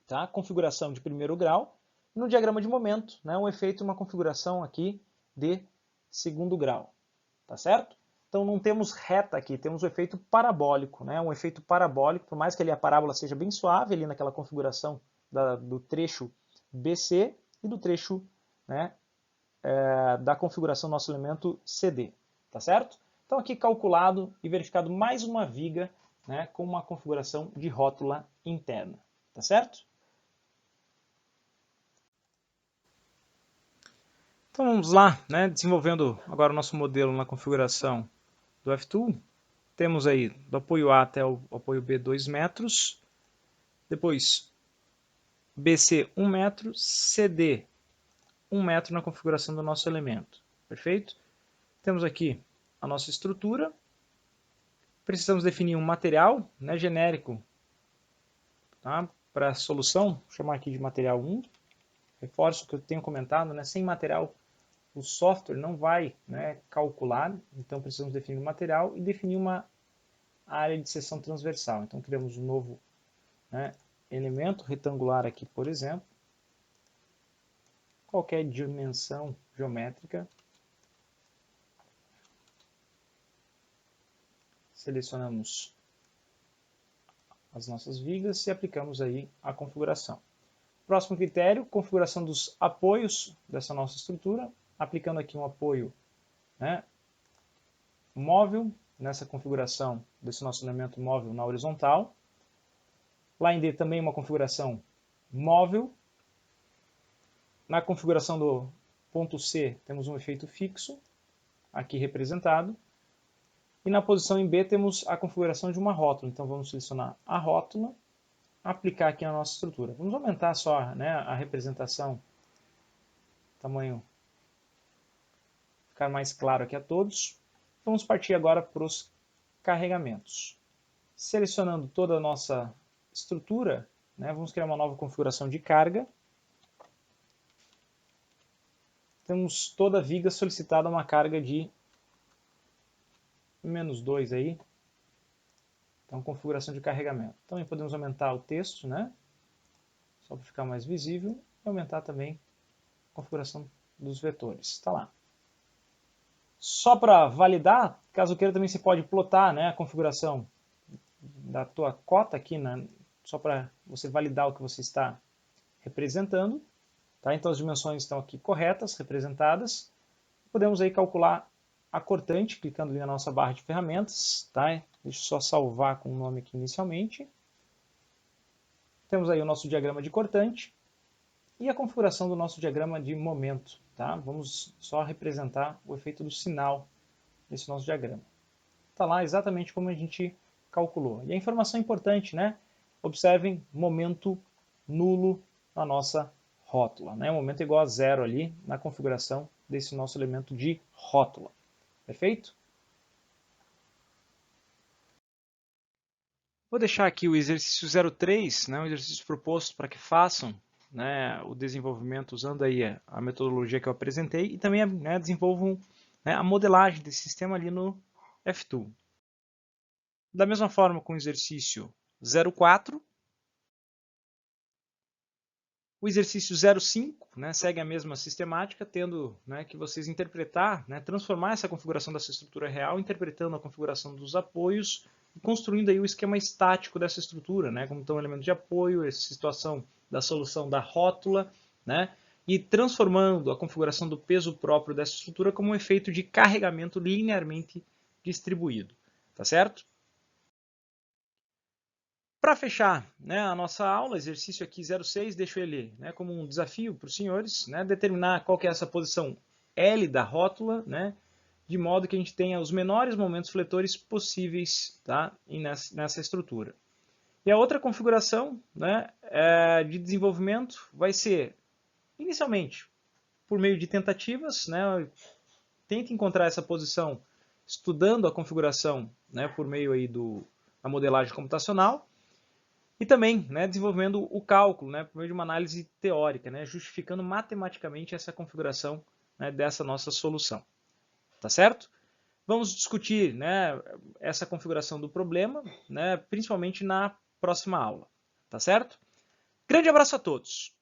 tá? Configuração de primeiro grau. No diagrama de momento, né, um efeito, uma configuração aqui de segundo grau, tá certo? Então não temos reta aqui, temos o efeito parabólico, né? Um efeito parabólico, por mais que ali a parábola seja bem suave ali naquela configuração do trecho BC e do trecho, né, da configuração do nosso elemento CD, tá certo? Então aqui calculado e verificado mais uma viga, né, com uma configuração de rótula interna, tá certo? Então vamos lá, né, desenvolvendo agora o nosso modelo na configuração do F-Tool. Temos aí do apoio A até o apoio B 2 metros, depois BC 1 metro, CD 1 metro na configuração do nosso elemento. Perfeito? Temos aqui a nossa estrutura. Precisamos definir um material, né, genérico, tá, para a solução. Vou chamar aqui de material 1. Reforço o que eu tenho comentado, né, sem material o software não vai, né, calcular. Então precisamos definir um material e definir uma área de seção transversal. Então criamos um novo, né, elemento retangular aqui, por exemplo. Qualquer dimensão geométrica. Selecionamos as nossas vigas e aplicamos aí a configuração. Próximo critério, configuração dos apoios dessa nossa estrutura, aplicando aqui um apoio, né, móvel, nessa configuração desse nosso elemento móvel na horizontal. Lá em D também uma configuração móvel. Na configuração do ponto C temos um efeito fixo, aqui representado. E na posição em B temos a configuração de uma rótula. Então vamos selecionar a rótula, aplicar aqui na nossa estrutura. Vamos aumentar só, né, a representação, tamanho ficar mais claro aqui a todos. Vamos partir agora para os carregamentos. Selecionando toda a nossa estrutura, né, vamos criar uma nova configuração de carga. Temos toda a viga solicitada uma carga de -2 aí. Então, configuração de carregamento. Também podemos aumentar o texto, né? Só para ficar mais visível. E aumentar também a configuração dos vetores. Está lá. Só para validar, caso queira, também você pode plotar, né, a configuração da tua cota aqui, né, só para você validar o que você está representando. Tá? Então as dimensões estão aqui corretas, representadas. Podemos aí calcular a cortante, clicando ali na nossa barra de ferramentas. Tá? Deixa eu só salvar com o nome aqui inicialmente. Temos aí o nosso diagrama de cortante e a configuração do nosso diagrama de momento. Tá? Vamos só representar o efeito do sinal nesse nosso diagrama. Está lá exatamente como a gente calculou. E a informação importante, né? Observem momento nulo na nossa rótula. Né? Momento igual a 0 ali na configuração desse nosso elemento de rótula. Perfeito? Vou deixar aqui o exercício 03, né, um exercício proposto para que façam, né, o desenvolvimento usando aí a metodologia que eu apresentei e também, né, desenvolvam, né, a modelagem desse sistema ali no F-Tool. Da mesma forma com o exercício 04, o exercício 05, né, segue a mesma sistemática, tendo, né, que vocês interpretar, né, transformar essa configuração dessa estrutura real, interpretando a configuração dos apoios, e construindo aí o esquema estático dessa estrutura, né, como estão o elemento de apoio, essa situação da solução da rótula, né, e transformando a configuração do peso próprio dessa estrutura como um efeito de carregamento linearmente distribuído. Tá certo? Para fechar, né, a nossa aula, exercício aqui 06, deixo ele, né, como um desafio para os senhores, né, determinar qual que é essa posição L da rótula, né, de modo que a gente tenha os menores momentos fletores possíveis, tá, nessa estrutura. E a outra configuração, né, de desenvolvimento vai ser, inicialmente, por meio de tentativas, né, tente encontrar essa posição estudando a configuração, né, por meio aí da modelagem computacional, e também, né, desenvolvendo o cálculo, né, por meio de uma análise teórica, né, justificando matematicamente essa configuração, né, dessa nossa solução. Tá certo? Vamos discutir, né, essa configuração do problema, né, principalmente na próxima aula. Tá certo? Grande abraço a todos!